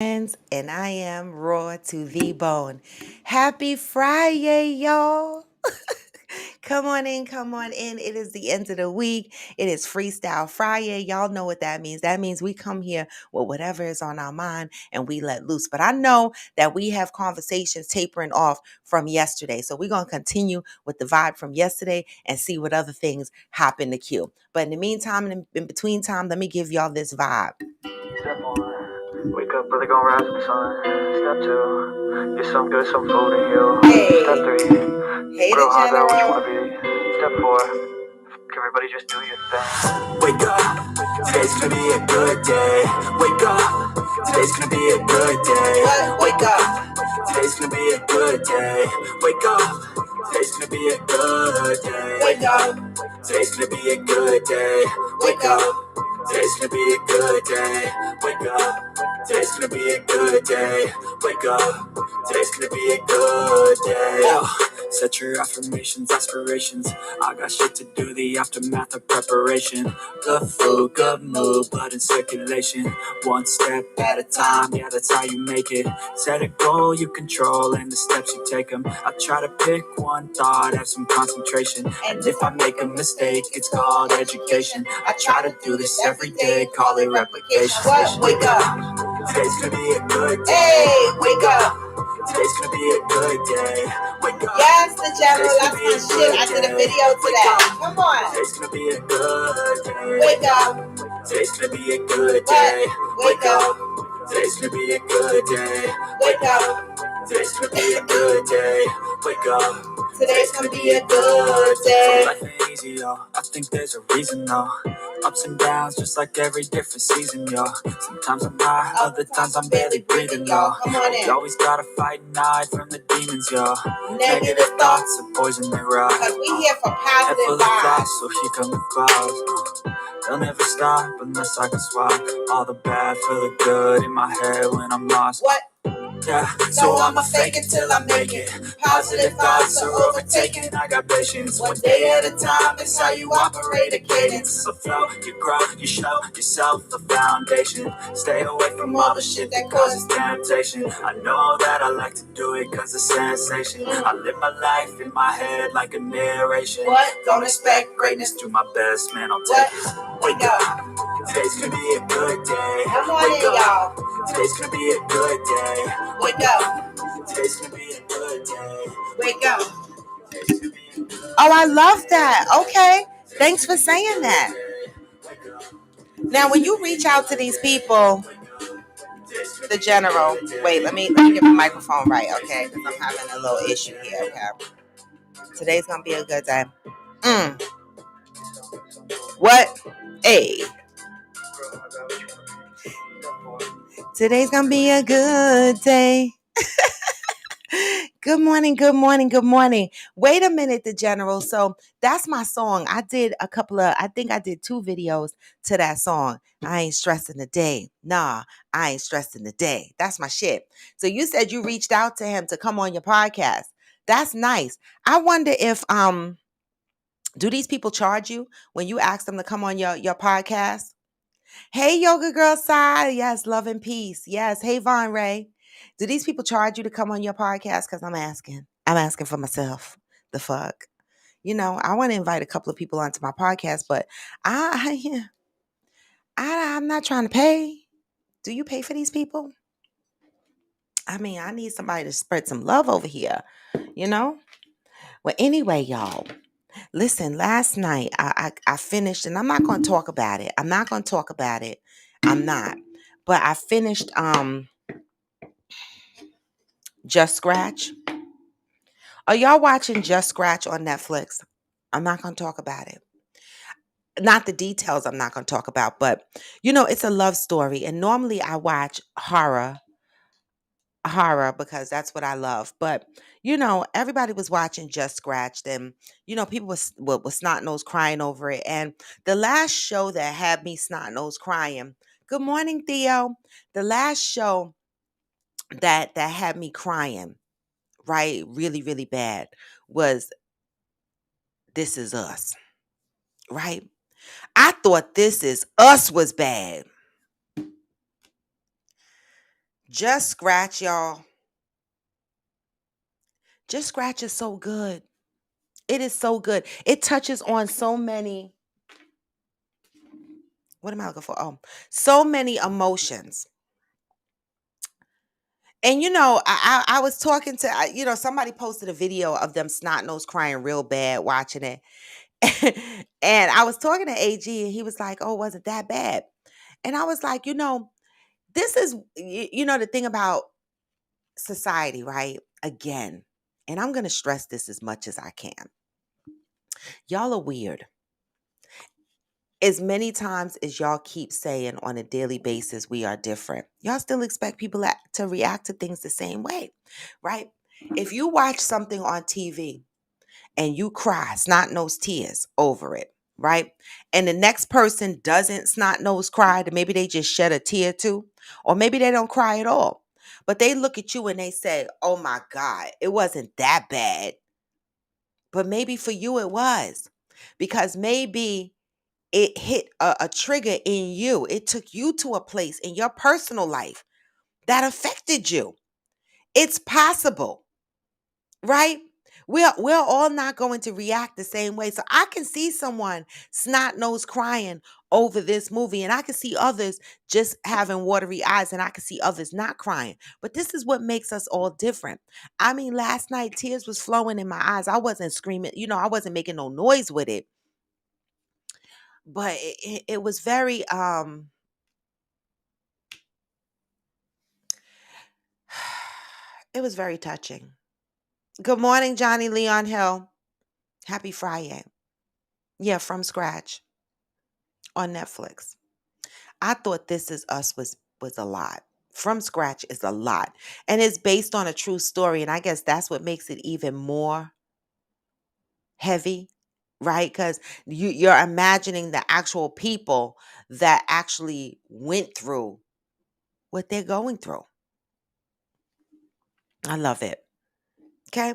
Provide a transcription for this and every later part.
And I am raw to the bone. Happy Friday, y'all. Come on in, come on in. It is the end of the week. It is Freestyle Friday. Y'all know what that means. That means we come here with whatever is on our mind and we let loose. But I know that we have conversations tapering off from yesterday. So we're going to continue with the vibe from yesterday and see what other things hop in the queue. But in the meantime, in between time, let me give y'all this vibe. Step one, wake up, really gonna rise with the sun. Step two, get some good, some food in you. Hey. Step three, Hey, grow the hard about what you general. wanna be. Step four, everybody just do your thing. Wake up, today's gonna be a good day. Wake up, today's gonna be a good day. Wake up, today's gonna be a good day. Wake up, today's gonna be a good day. Wake up, today's gonna be a good day. Wake up, today's gonna be a good day. Wake up, today's gonna be a good day. Wake up, today's gonna be a good day. Set your affirmations, aspirations. I got shit to do, the aftermath of preparation. Good food, good mood, blood in circulation. One step at a time, yeah, that's how you make it. Set a goal you control and the steps you take them. I try to pick one thought, have some concentration. And if I make a mistake, it's called education. I try to do this every day, call it replication. Wake up, today's gonna be a good day. Hey, wake up, today's gonna be a good day. Wake up. Yes, the general, that's my shit. I did a video today. Come on. Today's gonna be a good day. Wake up. Today's gonna be a good day. Wake up. Today's gonna be a good day. Wake up. Today's gonna be a good day. Wake up. Today's gonna be a good day. Life ain't easy, yo. I think there's a reason, though. Ups and downs, just like every different season, yo. Sometimes I'm high, other times I'm barely breathing, yo. You always gotta fight and hide from the demons, yo. Negative thoughts are poison they rise. Cause we here for positive vibes. So here come the clouds. They'll never stop unless I can swap all the bad for the good in my head when I'm lost. What? Yeah, so I'ma fake it till I make it. Positive thoughts are overtaken. I got patience. One day at a time, it's how you operate a cadence. So flow, you grow, you show yourself a foundation. Stay away from all the shit that causes temptation. I know that I like to do it cause it's sensation. I live my life in my head like a narration. What? Don't expect greatness, do my best, man, I'll take it. Wake up, today's gonna be a good day. Come on in, y'all. Today's gonna be a good day. Wake up. Today's gonna be a good day. Wake up. Oh, I love that. Okay. Thanks for saying that. Now, when you reach out to these people, the general, wait, let me get the microphone right, okay? Because I'm having a little issue here, okay? Today's gonna be a good day. What? Hey. Today's gonna be a good day. Good morning, good morning, good morning. Wait a minute, the general. So that's my song. I think I did 2 videos to that song. I ain't stressing the day. Nah, I ain't stressing the day. That's my shit. So you said you reached out to him to come on your podcast. That's nice. I wonder if do these people charge you when you ask them to come on your podcast? Hey, Yoga Girl Side. Yes, love and peace. Yes. Hey, Von Ray. Do these people charge you to come on your podcast? Because I'm asking. I'm asking for myself. The fuck? You know, I want to invite a couple of people onto my podcast, but I'm not trying to pay. Do you pay for these people? I mean, I need somebody to spread some love over here, you know? Well, anyway, y'all. Listen, last night I finished, and I'm not going to talk about it. I'm not. But I finished Just Scratch. Are y'all watching Just Scratch on Netflix? I'm not going to talk about it. Not the details I'm not going to talk about, but you know, it's a love story. And normally I watch horror because that's what I love. But you know, everybody was watching Just Scratched, and you know, people was snot nose crying over it. And the last show that had me snot nose crying. Good morning, Theo. The last show that had me crying, right, really, really bad, was This Is Us. Right? I thought This Is Us was bad. Just Scratch, y'all. Just Scratch is so good. It is so good. It touches on so many, what am I looking for? Oh, so many emotions. And I was talking to somebody posted a video of them snot nose crying real bad watching it. And I was talking to AG and he was like, "Oh, was it that bad?" And I was like, this is the thing about society, right? Again, and I'm going to stress this as much as I can. Y'all are weird. As many times as y'all keep saying on a daily basis, we are different. Y'all still expect people to react to things the same way, right? If you watch something on TV and you cry snot nose tears over it, right? And the next person doesn't snot nose cry, maybe they just shed a tear too, or maybe they don't cry at all. But they look at you and they say, "Oh my God, it wasn't that bad." But maybe for you it was, because maybe it hit a trigger in you. It took you to a place in your personal life that affected you. It's possible, right? We're all not going to react the same way. So I can see someone snot nose crying over this movie, and I can see others just having watery eyes, and I can see others not crying. But this is what makes us all different. I mean, last night tears was flowing in my eyes. I wasn't screaming, I wasn't making no noise with it, but it was very it was very touching. Good morning, Johnny Leon Hill. Happy Friday. Yeah, From Scratch on Netflix. I thought This Is Us was a lot. From Scratch is a lot. And it's based on a true story. And I guess that's what makes it even more heavy, right? Because you're imagining the actual people that actually went through what they're going through. I love it. Okay.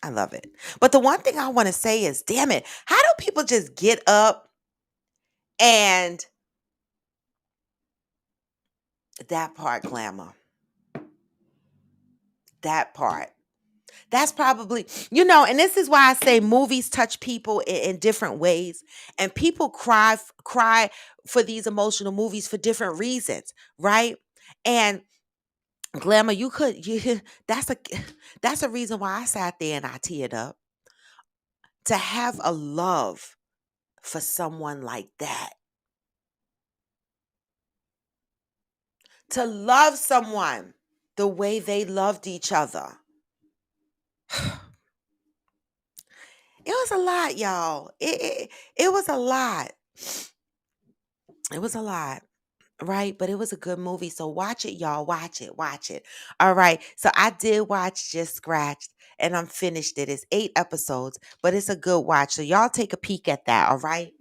I love it. But the one thing I want to say is, damn it, how do people just get up and that part, Glamour? That part. That's probably, and this is why I say movies touch people in different ways. And people cry for these emotional movies for different reasons, right? And Glamour, that's a that's a reason why I sat there and I teared up. To have a love for someone like that. To love someone the way they loved each other. It was a lot, y'all. It was a lot. It was a lot, right? But it was a good movie. So watch it, y'all. Watch it. Watch it. All right. So I did watch Just Scratched and I'm finished it. It's 8 episodes, but it's a good watch. So y'all take a peek at that. All right.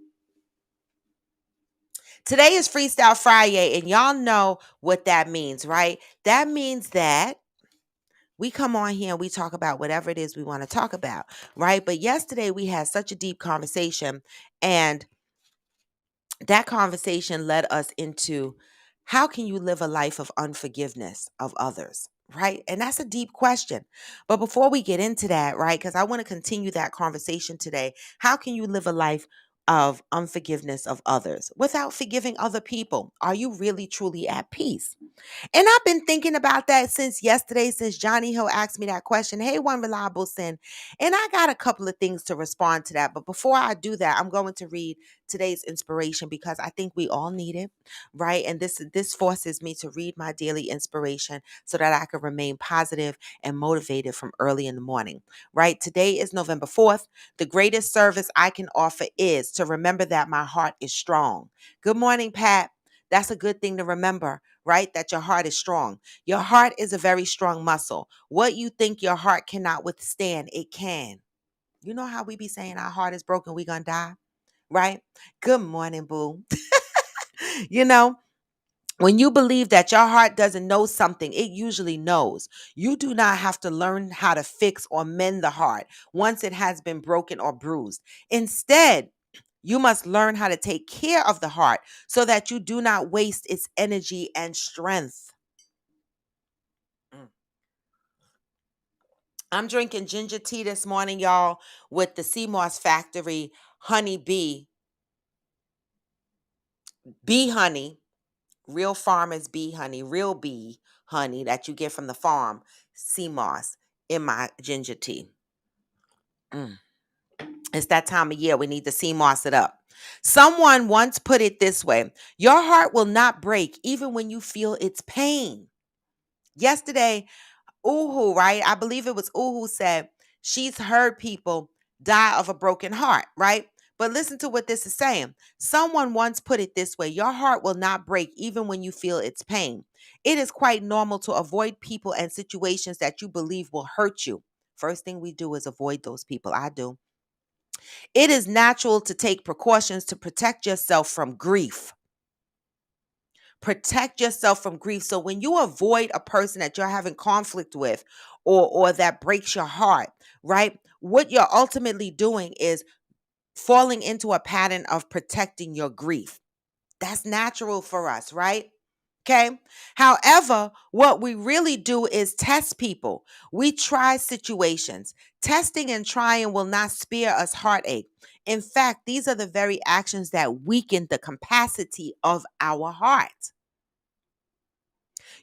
Today is Freestyle Friday, and y'all know what that means, right? That means that we come on here and we talk about whatever it is we want to talk about, right? But yesterday we had such a deep conversation, and that conversation led us into how can you live a life of unforgiveness of others, right? And that's a deep question. But before we get into that, right, because I want to continue that conversation today, how can you live a life of unforgiveness of others without forgiving other people? Are you really truly at peace? And I've been thinking about that since yesterday, since Johnny Hill asked me that question. Hey, One Reliable Sin. And I got a couple of things to respond to that. But before I do that, I'm going to read today's inspiration because I think we all need it, right? And this forces me to read my daily inspiration so that I can remain positive and motivated from early in the morning, right? Today is November 4th. The greatest service I can offer is to remember that my heart is strong. Good morning, Pat. That's a good thing to remember, right? That your heart is strong. Your heart is a very strong muscle. What you think your heart cannot withstand, it can. You know how we be saying our heart is broken, we gonna die, right? Good morning, boo. you know, when you believe that your heart doesn't know something, it usually knows. You do not have to learn how to fix or mend the heart once it has been broken or bruised. Instead, you must learn how to take care of the heart so that you do not waste its energy and strength. I'm drinking ginger tea this morning, y'all, with the Sea Moss Factory honey bee honey, real farmers bee honey, real bee honey that you get from the farm, sea moss in my ginger tea. It's that time of year we need to sea moss it up. Someone once put it this way: your heart will not break even when you feel its pain. Yesterday, Uhu, right? I believe it was Uhu said she's heard people die of a broken heart, right? But listen to what this is saying. Someone once put it this way: your heart will not break even when you feel its pain. It is quite normal to avoid people and situations that you believe will hurt you. First thing we do is avoid those people. I do. It is natural to take precautions to protect yourself from grief. Protect yourself from grief. So when you avoid a person that you're having conflict with or that breaks your heart, right? What you're ultimately doing is falling into a pattern of protecting your grief. That's natural for us, right? Okay. However, what we really do is test people. We try situations. Testing and trying will not spare us heartache. In fact, these are the very actions that weaken the capacity of our heart.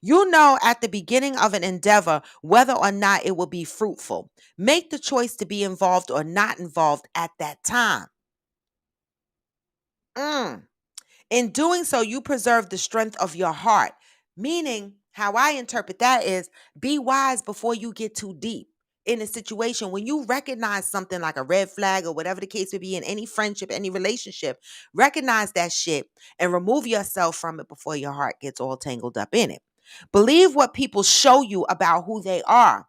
You know at the beginning of an endeavor whether or not it will be fruitful. Make the choice to be involved or not involved at that time. Mm. In doing so, you preserve the strength of your heart. Meaning, how I interpret that is be wise before you get too deep in a situation. When you recognize something like a red flag or whatever the case may be in any friendship, any relationship, recognize that shit and remove yourself from it before your heart gets all tangled up in it. Believe what people show you about who they are.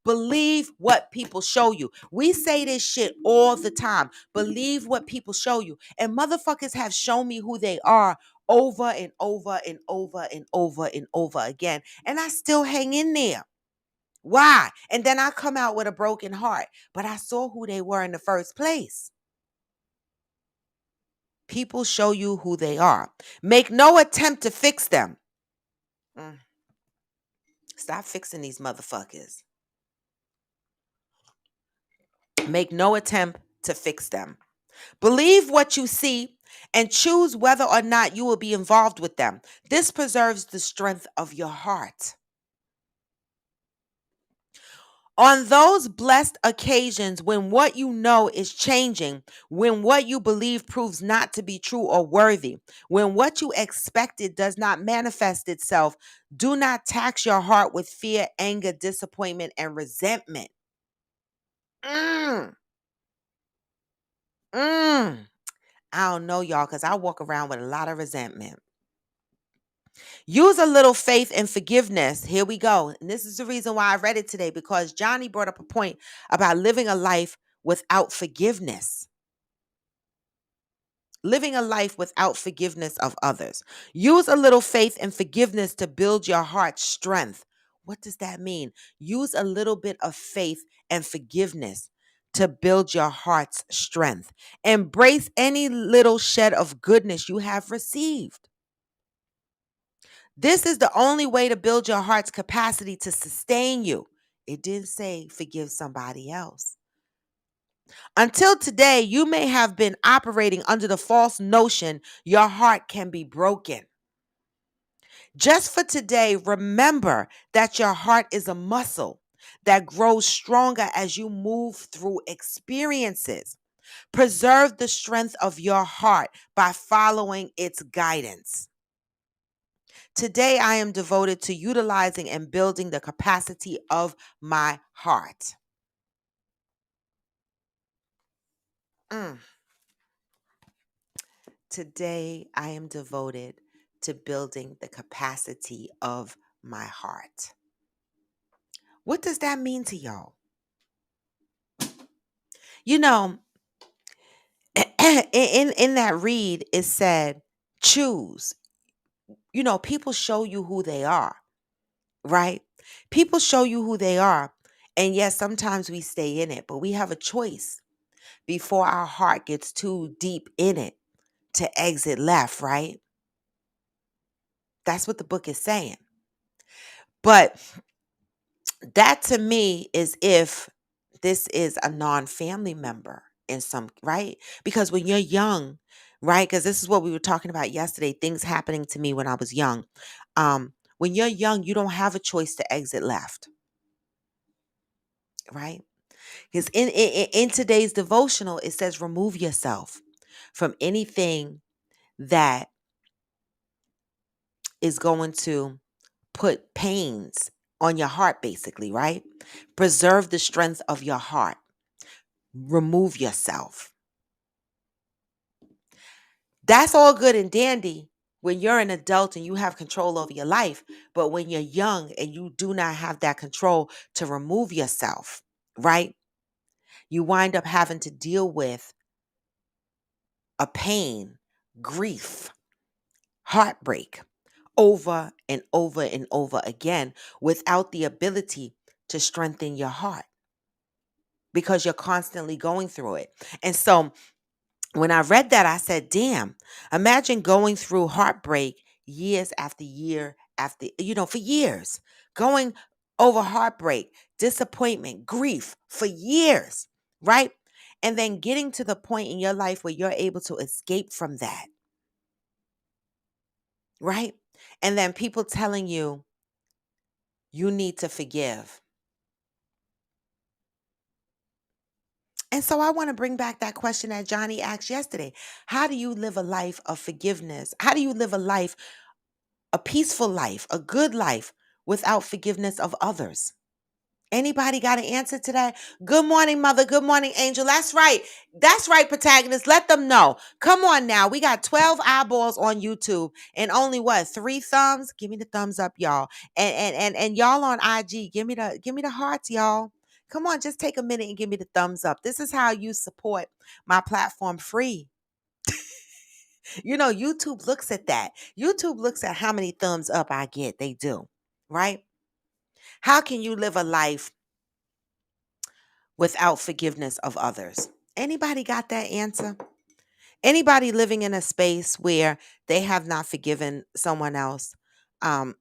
Believe what people show you. We say this shit all the time. Believe what people show you. And motherfuckers have shown me who they are over and over and over and over and over again. And I still hang in there. Why? And then I come out with a broken heart. But I saw who they were in the first place. People show you who they are. Make no attempt to fix them. Stop fixing these motherfuckers. Make no attempt to fix them. Believe what you see and choose whether or not you will be involved with them. This preserves the strength of your heart. On those blessed occasions when what you know is changing, when what you believe proves not to be true or worthy, when what you expected does not manifest itself, do not tax your heart with fear, anger, disappointment, and resentment. Mm, mm. I don't know, y'all, because I walk around with a lot of resentment. Use a little faith and forgiveness. Here we go. And this is the reason why I read it today, because Johnny brought up a point about living a life without forgiveness. Living a life without forgiveness of others. Use a little faith and forgiveness to build your heart's strength. What does that mean? Use a little bit of faith and forgiveness to build your heart's strength. Embrace any little shed of goodness you have received. This is the only way to build your heart's capacity to sustain you. It didn't say forgive somebody else. Until today, you may have been operating under the false notion your heart can be broken. Just for today, remember that your heart is a muscle that grows stronger as you move through experiences. Preserve the strength of your heart by following its guidance. Today, I am devoted to utilizing and building the capacity of my heart. Mm. Today, I am devoted to building the capacity of my heart. What does that mean to y'all? You know, in that read, it said, choose. You know, people show you who they are, right? People show you who they are. And yes, sometimes we stay in it, but we have a choice before our heart gets too deep in it to exit left, right? That's what the book is saying. But That to me is if this is a non-family member in some, right? Because when you're young, right? Because this is what we were talking about yesterday, things happening to me when I was young. When you're young, you don't have a choice to exit left, right? Because in today's devotional, it says remove yourself from anything that is going to put pains on your heart, basically, right? Preserve the strength of your heart. Remove yourself. That's all good and dandy when you're an adult and you have control over your life. But when you're young and you do not have that control to remove yourself, right? You wind up having to deal with a pain, grief, heartbreak over and over and over again without the ability to strengthen your heart because you're constantly going through it. And so when I read that, I said, damn, imagine going through heartbreak years after year after, for years, going over heartbreak, disappointment, grief for years, right? And then getting to the point in your life where you're able to escape from that, right? And then people telling you, you need to forgive. And so I want to bring back that question that Johnny asked yesterday. How do you live a life of forgiveness? How do you live a peaceful life, a good life without forgiveness of others? Anybody got an answer to that? Good morning, mother. Good morning, angel. That's right. That's right, protagonist. Let them know. Come on now. We got 12 eyeballs on YouTube and only what? 3 thumbs? Give me the thumbs up, y'all. And y'all on IG, give me the hearts, y'all. Come on, just take a minute and give me the thumbs up. This is how you support my platform free. YouTube looks at that. YouTube looks at how many thumbs up I get. They do, right? How can you live a life without forgiveness of others? Anybody got that answer? Anybody living in a space where they have not forgiven someone else? Um,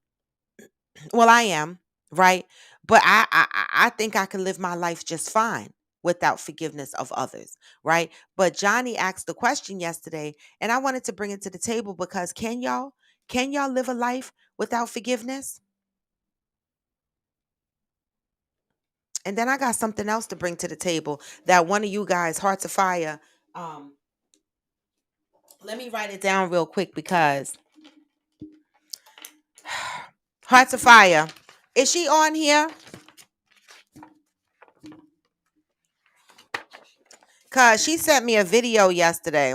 well, I am, right? But I think I can live my life just fine without forgiveness of others, right? But Johnny asked the question yesterday, and I wanted to bring it to the table because can y'all live a life without forgiveness? And then I got something else to bring to the table that one of you guys, Hearts of Fire, um, let me write it down real quick because Hearts of Fire, is she on here? Cause she sent me a video yesterday.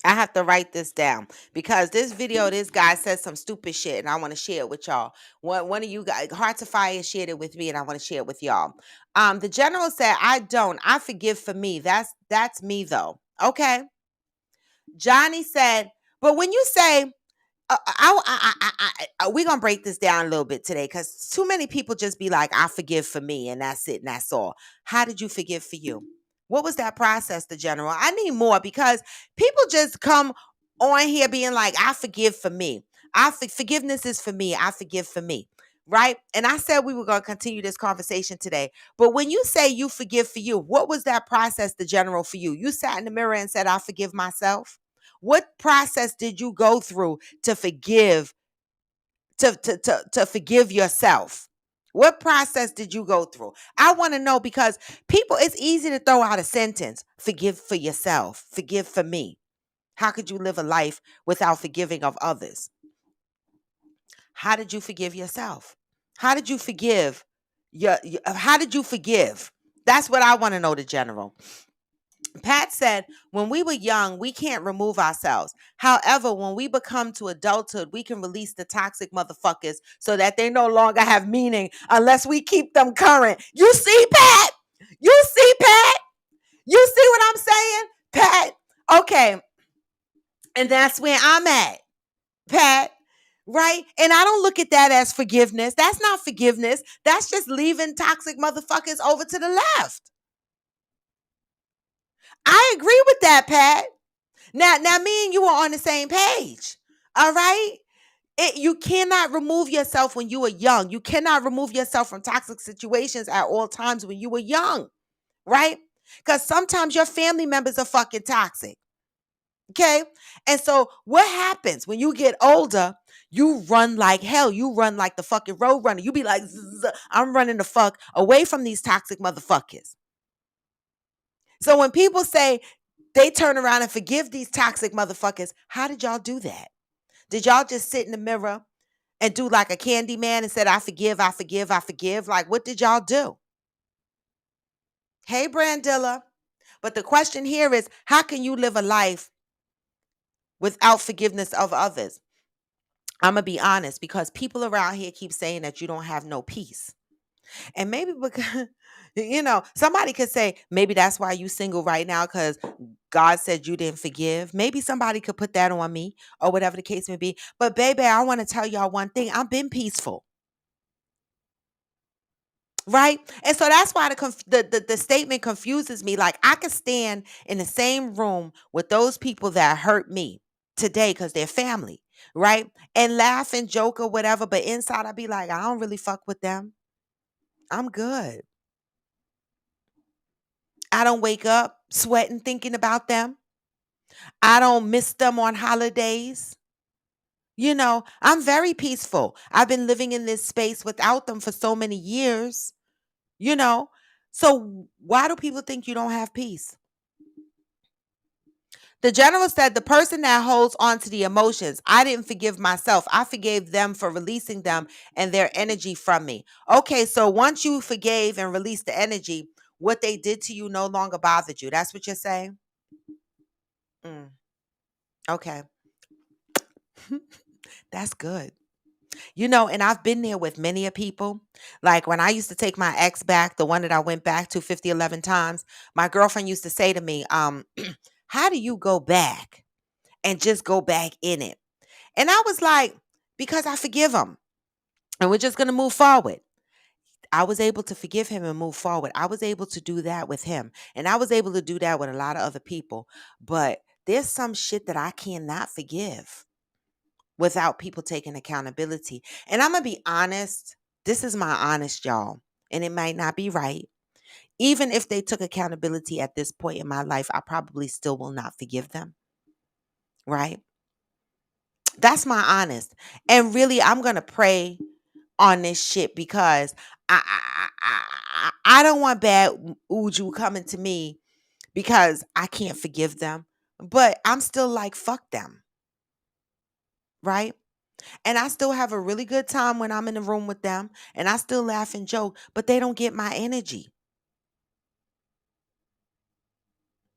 I have to write this down because this video, this guy said some stupid shit, and I want to share it with y'all. One of you guys, Hearts of Fire, shared it with me, and I want to share it with y'all. The general said, "I don't. I forgive for me. That's me though." Okay. Johnny said, "But when you say we're gonna break this down a little bit today because too many people just be like, I forgive for me, and that's it, and that's all. How did you forgive for you? What was that process, the general? I need more because people just come on here being like, I forgive for me. Forgiveness is for me. I forgive for me. Right. And I said we were going to continue this conversation today. But when you say you forgive for you, what was that process, the general, for you? You sat in the mirror and said, I forgive myself. What process did you go through to forgive, to forgive yourself? What process did you go through? I want to know because people, it's easy to throw out a sentence, forgive for yourself, forgive for me. How could you live a life without forgiving of others? How did you forgive yourself? How did you forgive how did you forgive? That's what I want to know, the general. Pat said, when we were young, we can't remove ourselves. However, when we become to adulthood, we can release the toxic motherfuckers so that they no longer have meaning unless we keep them current. You see, Pat? You see, Pat? You see what I'm saying, Pat? Okay. And that's where I'm at, Pat. right? And I don't look at that as forgiveness. That's not forgiveness. That's just leaving toxic motherfuckers over to the left. I agree with that, Pat. Now, me and you are on the same page. All right. You cannot remove yourself when you are young. You cannot remove yourself from toxic situations at all times when you were young, right? Because sometimes your family members are fucking toxic. Okay. And so what happens when you get older? You run like hell. You run like the fucking road runner. You be like, I'm running the fuck away from these toxic motherfuckers. So when people say they turn around and forgive these toxic motherfuckers, how did y'all do that? Did y'all just sit in the mirror and do like a candy man and said, I forgive, I forgive, I forgive? Like, what did y'all do? Hey, Brandilla. But the question here is, how can you live a life without forgiveness of others? I'm going to be honest, because people around here keep saying that you don't have no peace. And maybe because, somebody could say, maybe that's why you single right now, because God said you didn't forgive. Maybe somebody could put that on me or whatever the case may be. But baby, I want to tell y'all one thing. I've been peaceful. Right. And so that's why the statement confuses me. Like, I could stand in the same room with those people that hurt me today because they're family. Right. And laugh and joke or whatever. But inside, I'd be like, I don't really fuck with them. I'm good. I don't wake up sweating thinking about them. I don't miss them on holidays. I'm very peaceful. I've been living in this space without them for so many years, you know. So why do people think you don't have peace? The general said the person that holds on to the emotions, I didn't forgive myself. I forgave them for releasing them and their energy from me. Okay, so once you forgave and released the energy, what they did to you no longer bothered you. That's what you're saying? Mm, okay. That's good. And I've been there with many a people. Like when I used to take my ex back, the one that I went back to 50, 11 times, my girlfriend used to say to me, how do you go back and just go back in it? And I was like, because I forgive him and we're just going to move forward. I was able to forgive him and move forward. I was able to do that with him. And I was able to do that with a lot of other people. But there's some shit that I cannot forgive without people taking accountability. And I'm going to be honest. This is my honest, y'all. And it might not be right. Even if they took accountability at this point in my life, I probably still will not forgive them. Right? That's my honest. And really, I'm going to pray on this shit because I don't want bad Uju coming to me because I can't forgive them. But I'm still like, fuck them. Right? And I still have a really good time when I'm in the room with them. And I still laugh and joke, but they don't get my energy.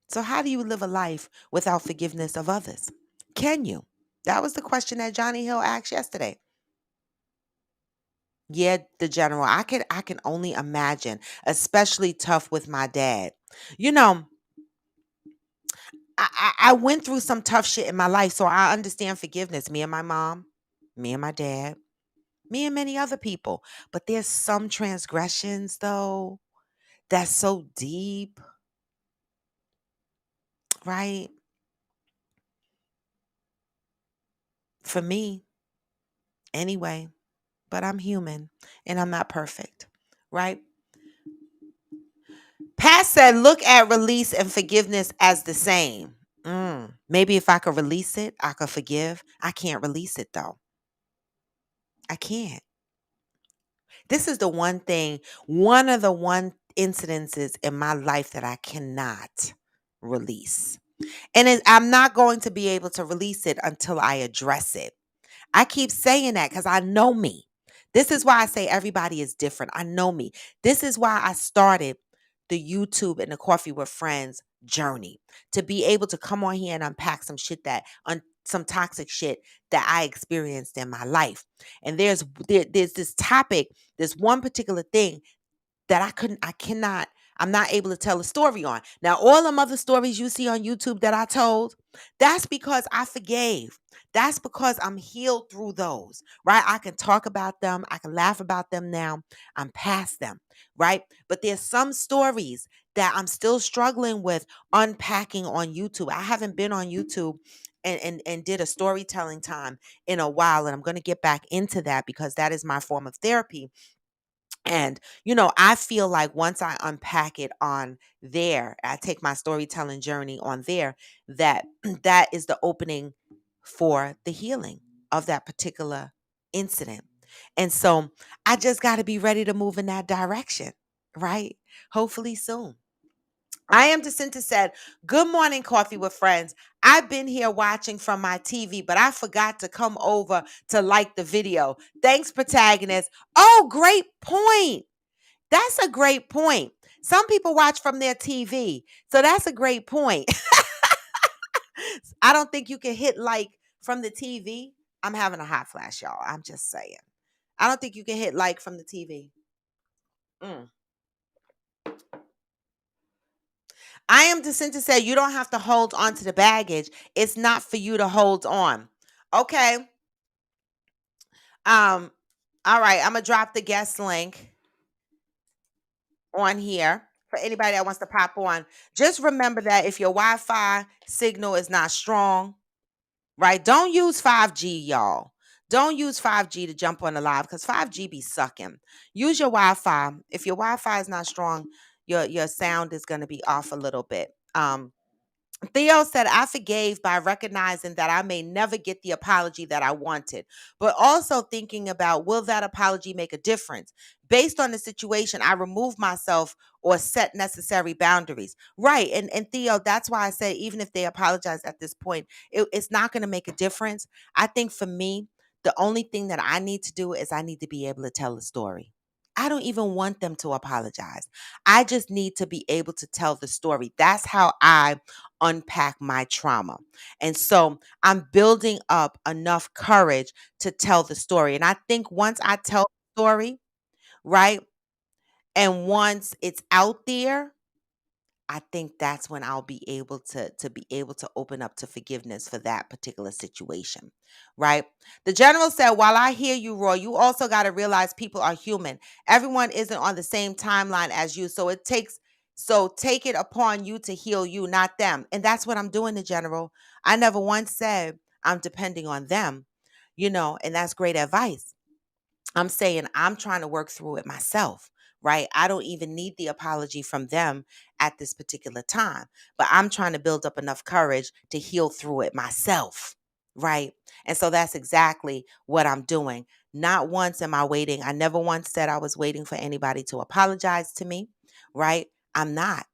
So how do you live a life without forgiveness of others? Can you? That was the question that Johnny Hill asked yesterday. Yeah, the general. I can only imagine, especially tough with my dad. You know, I went through some tough shit in my life, so I understand forgiveness. Me and my mom, me and my dad, me and many other people. But there's some transgressions though that's so deep, right? For me, anyway. But I'm human and I'm not perfect, right? Pat said, look at release and forgiveness as the same. Maybe if I could release it, I could forgive. I can't release it though. I can't. This is the one of the one incidences in my life that I cannot release. And I'm not going to be able to release it until I address it. I keep saying that because I know me. This is why I say everybody is different. I know me. This is why I started the YouTube and the Coffee with Friends journey, to be able to come on here and unpack some shit some toxic shit that I experienced in my life. And there's this topic, this one particular thing that I I'm not able to tell a story on. Now, all them other stories you see on YouTube that I told, that's because I forgave. That's because I'm healed through those, right? I can talk about them. I can laugh about them now. I'm past them, right? But there's some stories that I'm still struggling with unpacking on YouTube. I haven't been on YouTube and did a storytelling time in a while. And I'm going to get back into that because that is my form of therapy. And, I feel like once I unpack it on there, I take my storytelling journey on there, that that is the opening for the healing of that particular incident. And so I just got to be ready to move in that direction, right? Hopefully soon. I am Jacinta said, good morning, Coffee with Friends. I've been here watching from my TV, but I forgot to come over to like the video. Thanks, protagonist. Oh, great point. That's a great point. Some people watch from their TV. So that's a great point. I don't think you can hit like from the TV. I'm having a hot flash, y'all. I'm just saying. I don't think you can hit like from the TV. I am Jacinta said, you don't have to hold on to the baggage. It's not for you to hold on. Okay. All right. I'm gonna drop the guest link on here for anybody that wants to pop on. Just remember that if your Wi-Fi signal is not strong, right? Don't use 5G, y'all. Don't use 5G to jump on the live because 5G be sucking. Use your Wi-Fi. If your Wi-Fi is not strong, your sound is going to be off a little bit. Theo said, I forgave by recognizing that I may never get the apology that I wanted, but also thinking about, will that apology make a difference? Based on the situation, I remove myself or set necessary boundaries. Right. And Theo, that's why I say, even if they apologize at this point, it's not going to make a difference. I think for me, the only thing that I need to do is I need to be able to tell a story. I don't even want them to apologize. I just need to be able to tell the story. That's how I unpack my trauma. And so I'm building up enough courage to tell the story. And I think once I tell the story, right? And once it's out there, I think that's when I'll be able to open up to forgiveness for that particular situation, right? The general said, "While I hear you, Roy, you also got to realize people are human. Everyone isn't on the same timeline as you, so take it upon you to heal you, not them." And that's what I'm doing, the general. I never once said I'm depending on them, and that's great advice. I'm saying I'm trying to work through it myself, right? I don't even need the apology from them at this particular time, but I'm trying to build up enough courage to heal through it myself, right? And so that's exactly what I'm doing. Not once am I waiting. I never once said I was waiting for anybody to apologize to me, right? I'm not,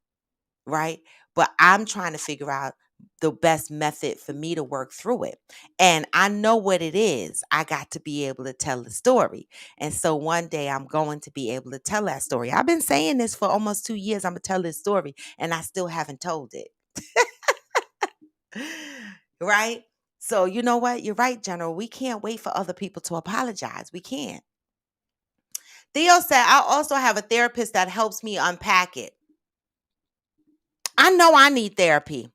right? But I'm trying to figure out the best method for me to work through it. And I know what it is. I got to be able to tell the story. And so one day I'm going to be able to tell that story. I've been saying this for almost 2 years. I'm going to tell this story, and I still haven't told it. Right? So, you know what? You're right, General. We can't wait for other people to apologize. We can't. Theo said, I also have a therapist that helps me unpack it. I know I need therapy.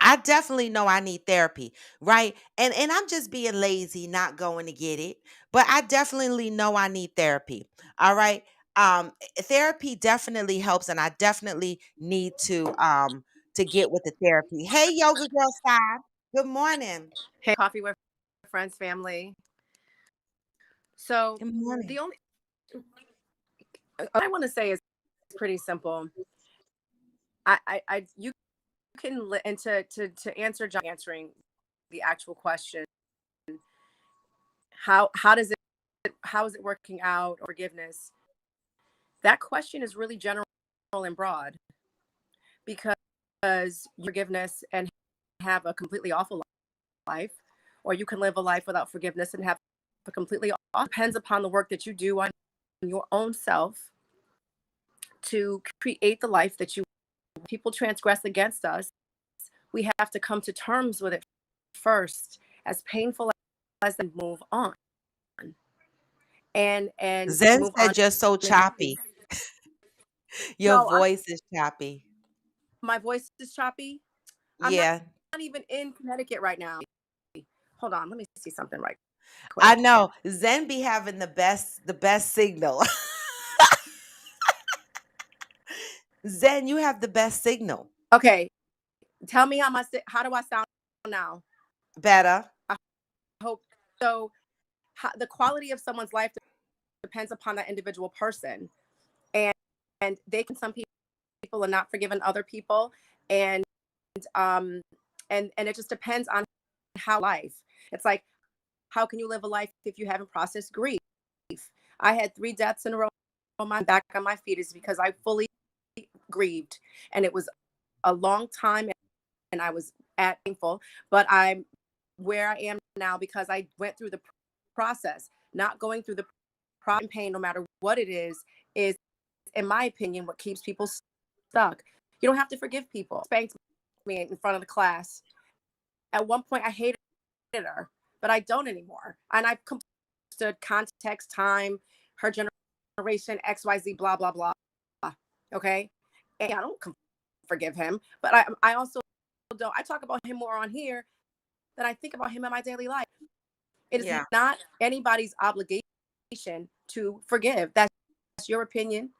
I definitely know I need therapy, right? And I'm just being lazy, not going to get it. But I definitely know I need therapy. All right. Therapy definitely helps, and I definitely need to get with the therapy. Hey, yoga girl Side. Good morning. Hey, Coffee with Friends family. So Good morning. the only I want to say is pretty simple. You can and to answer John answering the actual question. How is it working out, or forgiveness? That question is really general and broad, because forgiveness and have a completely awful life, or you can live a life without forgiveness and have a completely awful. Depends upon the work that you do on your own self to create the life that you. People transgress against us, we have to come to terms with it first, as painful as they move on. And Zen move said on. you're so choppy. Your No, voice is choppy. my voice is choppy. I'm Yeah, not even in Connecticut right now. Hold on, let me see something right I quick. know. Zen be having the best signal. Zen, you have the best signal. Okay, tell me how do I sound now? Better. I hope so. The quality of someone's life depends upon that individual person, and some people are not forgiving other people, and um and it just depends on how life. It's like, how can you live a life if you haven't processed grief? I had 3 deaths in a row on my back on my feet is because I fully grieved, and it was a long time, and I was at painful, but I'm where I am now because I went through the process. Not going through the pain, no matter what it is in my opinion what keeps people stuck. You don't have to forgive people. Spanked me in front of the class. At one point, I hated her, but I don't anymore. And I've understood context, time, her generation, XYZ, blah, blah, blah. Okay. And I don't forgive him, but I also don't. I talk about him more on here than I think about him in my daily life. It is Yeah. not anybody's obligation to forgive. That's your opinion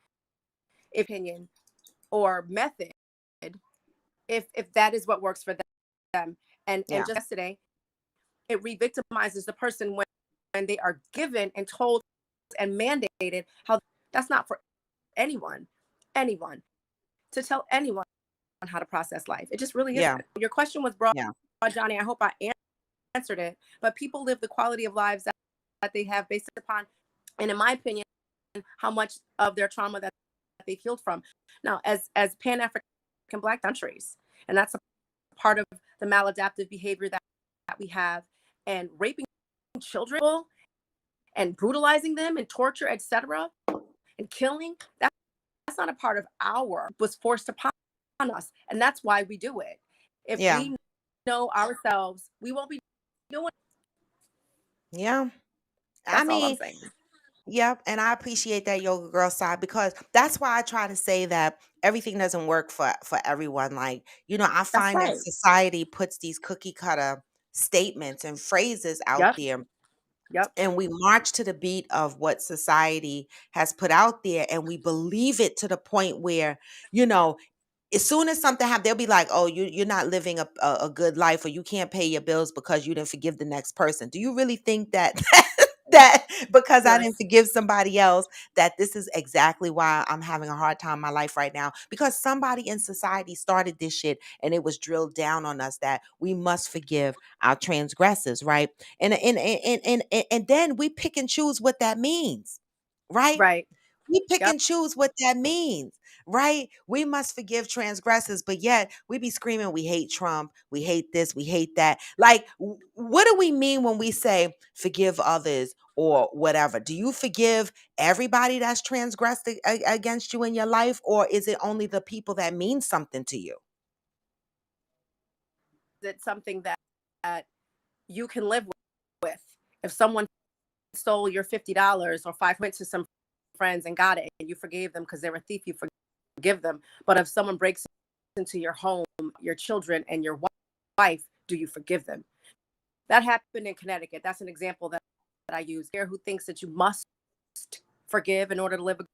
or method, if that is what works for them. And Yeah. just yesterday, it re-victimizes the person when they are given and told and mandated how that's not for anyone to tell anyone how to process life. It just really Yeah. isn't. Your question was broad, Yeah. Johnny. I hope I answered it. But people live the quality of lives that they have based upon, and in my opinion, how much of their trauma that they've healed from. Now, as Pan African Black countries, and that's a part of the maladaptive behavior that we have, and raping children and brutalizing them and torture, etc., and killing. That's not a part of our was forced upon us, and that's why we do it. If Yeah. we know ourselves, we won't be doing it. Yeah. I That's all I'm mean, saying. yep, and I appreciate that yoga girl side because that's why I try to say that everything doesn't work for everyone. Like, I That's find that right. society puts these cookie cutter statements and phrases out Yep. there, Yep. and we march to the beat of what society has put out there, and we believe it to the point where, you know, as soon as something happens, they'll be like, "Oh, you're not living a good life, or you can't pay your bills because you didn't forgive the next person." Do you really think that that because I didn't Yes. forgive somebody else, that this is exactly why I'm having a hard time in my life right now? Because somebody in society started this shit, and it was drilled down on us that we must forgive our transgressors, right? And then we pick and choose what that means, right? Right. We pick Yep. and choose what that means, right? We must forgive transgressors, but yet we be screaming, we hate Trump, we hate this, we hate that. Like, what do we mean when we say forgive others or whatever? Do you forgive everybody that's transgressed against you in your life, or is it only the people that mean something to you? It's something that you can live with. If someone stole your $50 or five, went to some friends and got it, and you forgave them because they're a thief, you forgive them. But if someone breaks into your home, your children, and your wife, do you forgive them? That happened in Connecticut. That's an example that I use here. Who thinks that you must forgive in order to live a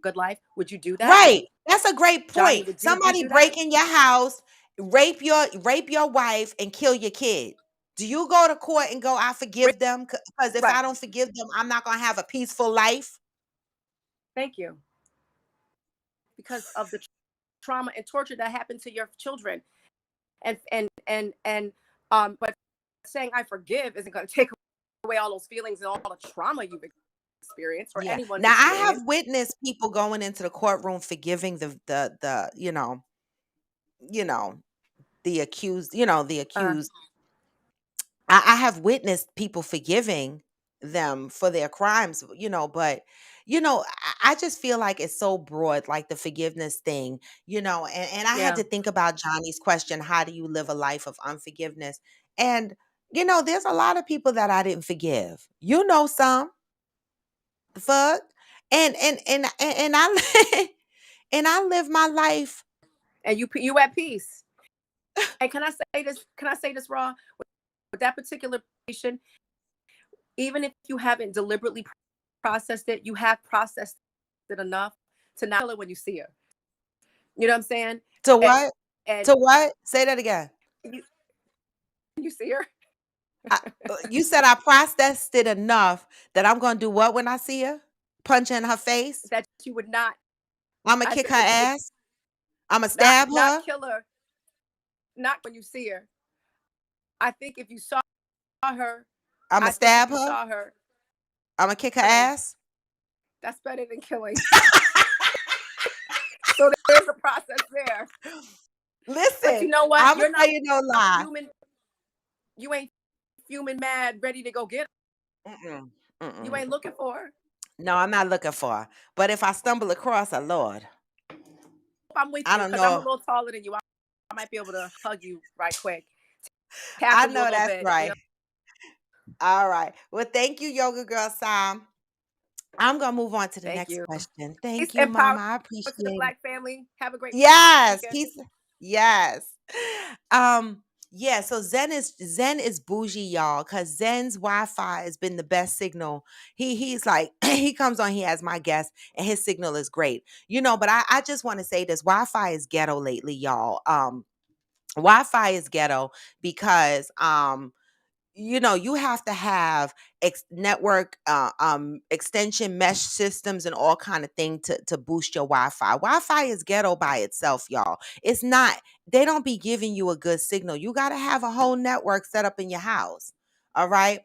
good life? Would you do that? Right. That's a great Johnny, point. would you Somebody do that? break in your house, rape your wife, and kill your kid. Do you go to court and go, I forgive them? Because if I Right. don't forgive them, I'm not gonna have a peaceful life. Thank you. Because of the trauma and torture that happened to your children. But saying I forgive isn't going to take away all those feelings and all the trauma you've experienced or Yeah. anyone's Now I experienced. have witnessed people going into the courtroom forgiving you know, the Uh, accused. I have witnessed people forgiving them for their crimes, but I just feel like it's so broad, like the forgiveness thing, and I had yeah. to think about Johnny's question, how do you live a life of unforgiveness? And there's a lot of people that I didn't forgive. Some, the fuck. And I and I live my life. And you at peace. And can I say this? Can I say this, Raw? With that particular patient, even if you haven't deliberately processed it, you have processed it enough to not feel it when you see her. You know what I'm saying? To And, what? and To what? Say that again. you see her. You said I processed it enough that I'm gonna do what when I see her? Punch her in her face? That you would not. I'm gonna I kick said her that you would ass? I'm gonna stab not her? kill her. Not when you see her. I think if you saw her, I'm gonna I think if stab you her? saw her, I'm gonna kick her killing, ass? that's better than killing. So there's a process there. But Listen, you know what? I'm gonna You're tell not you no lie. human. You ain't fuming mad, ready to go get her. Mm-mm, You mm-mm. ain't looking for her. No, I'm not looking for her. But if I stumble across her, Lord, I'm with I you don't because I'm a know. little taller than you. I might be able to hug you right quick, I tackle you a know little that's bit. You right. know. All right. Well, thank you, Yoga Girl Sam. I'm gonna move on to the Thank next you. question. Peace Thank you, and power Mama. I to the appreciate it. Black family. Have a great Yes, weekend. peace. Yes. Um, yeah, so Zen is bougie, y'all, because Zen's Wi-Fi has been the best signal. He's like, he comes on, he has my guest, and his signal is great. But I just want to say this: Wi-Fi is ghetto lately, y'all. Wi-Fi is ghetto because you have to have network extension mesh systems and all kind of thing to boost your Wi-Fi is ghetto by itself, y'all. It's not, they don't be giving you a good signal. You got to have a whole network set up in your house. All right.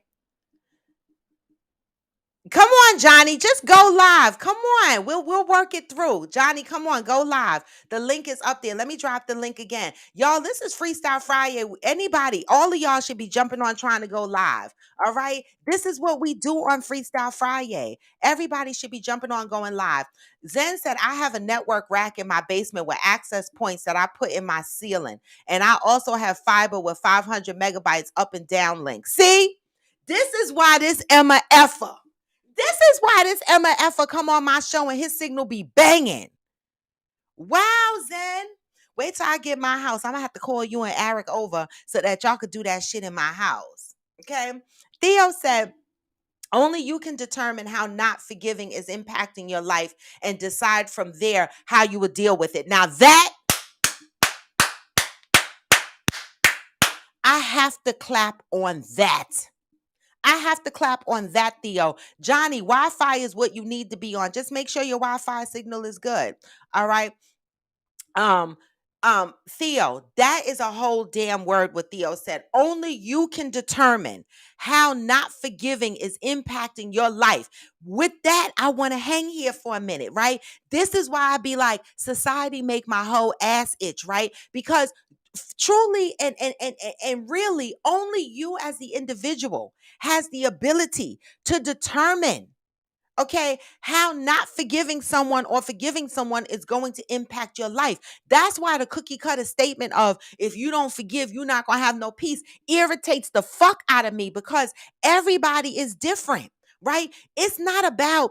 Come on, Johnny, just go live. Come on. We'll work it through. Johnny, come on, go live. The link is up there. Let me drop the link again. Y'all, this is Freestyle Friday. Anybody, all of y'all should be jumping on trying to go live. All right? This is what we do on Freestyle Friday. Everybody should be jumping on going live. Zen said, I have a network rack in my basement with access points that I put in my ceiling. And I also have fiber with 500 megabytes up and down links. See? This is why this Emma Effer. This is why this MFer come on my show and his signal be banging. Wow, Zen. Wait till I get my house. I'm going to have to call you and Eric over so that y'all could do that shit in my house. Okay? Theo said, only you can determine how not forgiving is impacting your life and decide from there how you would deal with it. Now that, I have to clap on that. I have to clap on that, Theo. Johnny, Wi-Fi is what you need to be on. Just make sure your Wi-Fi signal is good. All right. Um, Theo, that is a whole damn word what Theo said. Only you can determine how not forgiving is impacting your life. With that, I want to hang here for a minute, right? This is why I be like, society make my whole ass itch, right? Because truly and really only you as the individual has the ability to determine, okay, how not forgiving someone or forgiving someone is going to impact your life. That's why the cookie cutter statement of if you don't forgive, you're not going to have no peace irritates the fuck out of me, because everybody is different, right? It's not about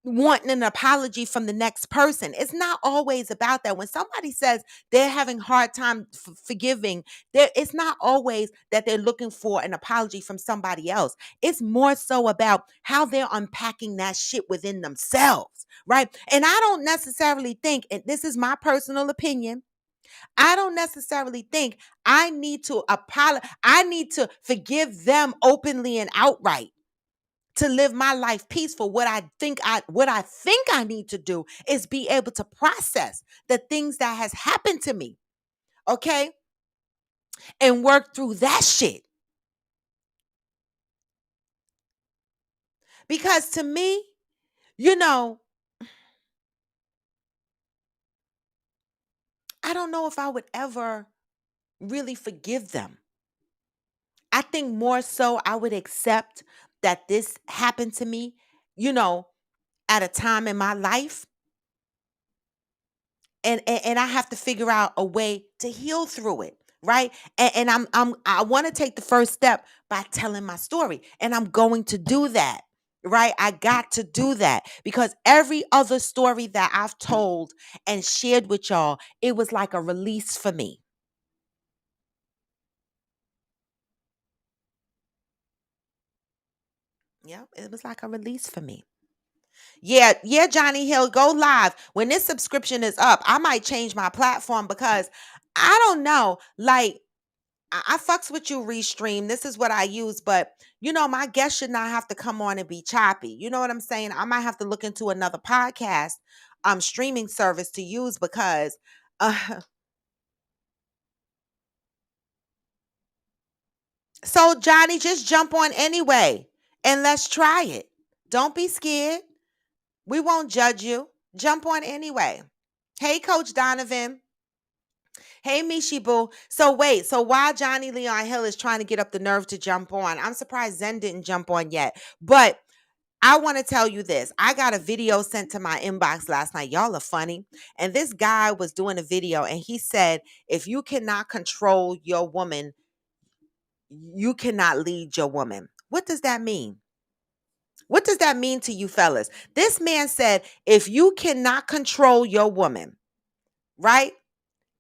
wanting an apology from the next person. It's not always about that. When somebody says they're having hard time forgiving, it's not always that they're looking for an apology from somebody else. It's more so about how they're unpacking that shit within themselves, right? And I don't necessarily think, and this is my personal opinion, I don't necessarily think I need to apologize. I need to forgive them openly and outright to live my life peaceful. What I think I need to do is be able to process the things that has happened to me, okay? And work through that shit. Because to me, I don't know if I would ever really forgive them. I think more so I would accept that this happened to me, you know, at a time in my life. And I have to figure out a way to heal through it, right? And I want to take the first step by telling my story, and I'm going to do that. right? I got to do that because every other story that I've told and shared with y'all, it was like a release for me. Yeah, it was like a release for me. Yeah, yeah, Johnny Hill, go live. When this subscription is up, I might change my platform because I don't know. Like, I fucks with you, Restream. This is what I use, but my guest should not have to come on and be choppy. You know what I'm saying? I might have to look into another podcast streaming service to use because so Johnny, just jump on anyway and let's try it. Don't be scared. We won't judge you. Jump on anyway. Hey, Coach Donovan. Hey, Mishi Boo. So wait, so while Johnny Leon Hill is trying to get up the nerve to jump on, I'm surprised Zen didn't jump on yet. But I want to tell you this. I got a video sent to my inbox last night. Y'all are funny. And this guy was doing a video and he said, if you cannot control your woman, you cannot lead your woman. What does that mean? What does that mean to you fellas? This man said, if you cannot control your woman, right?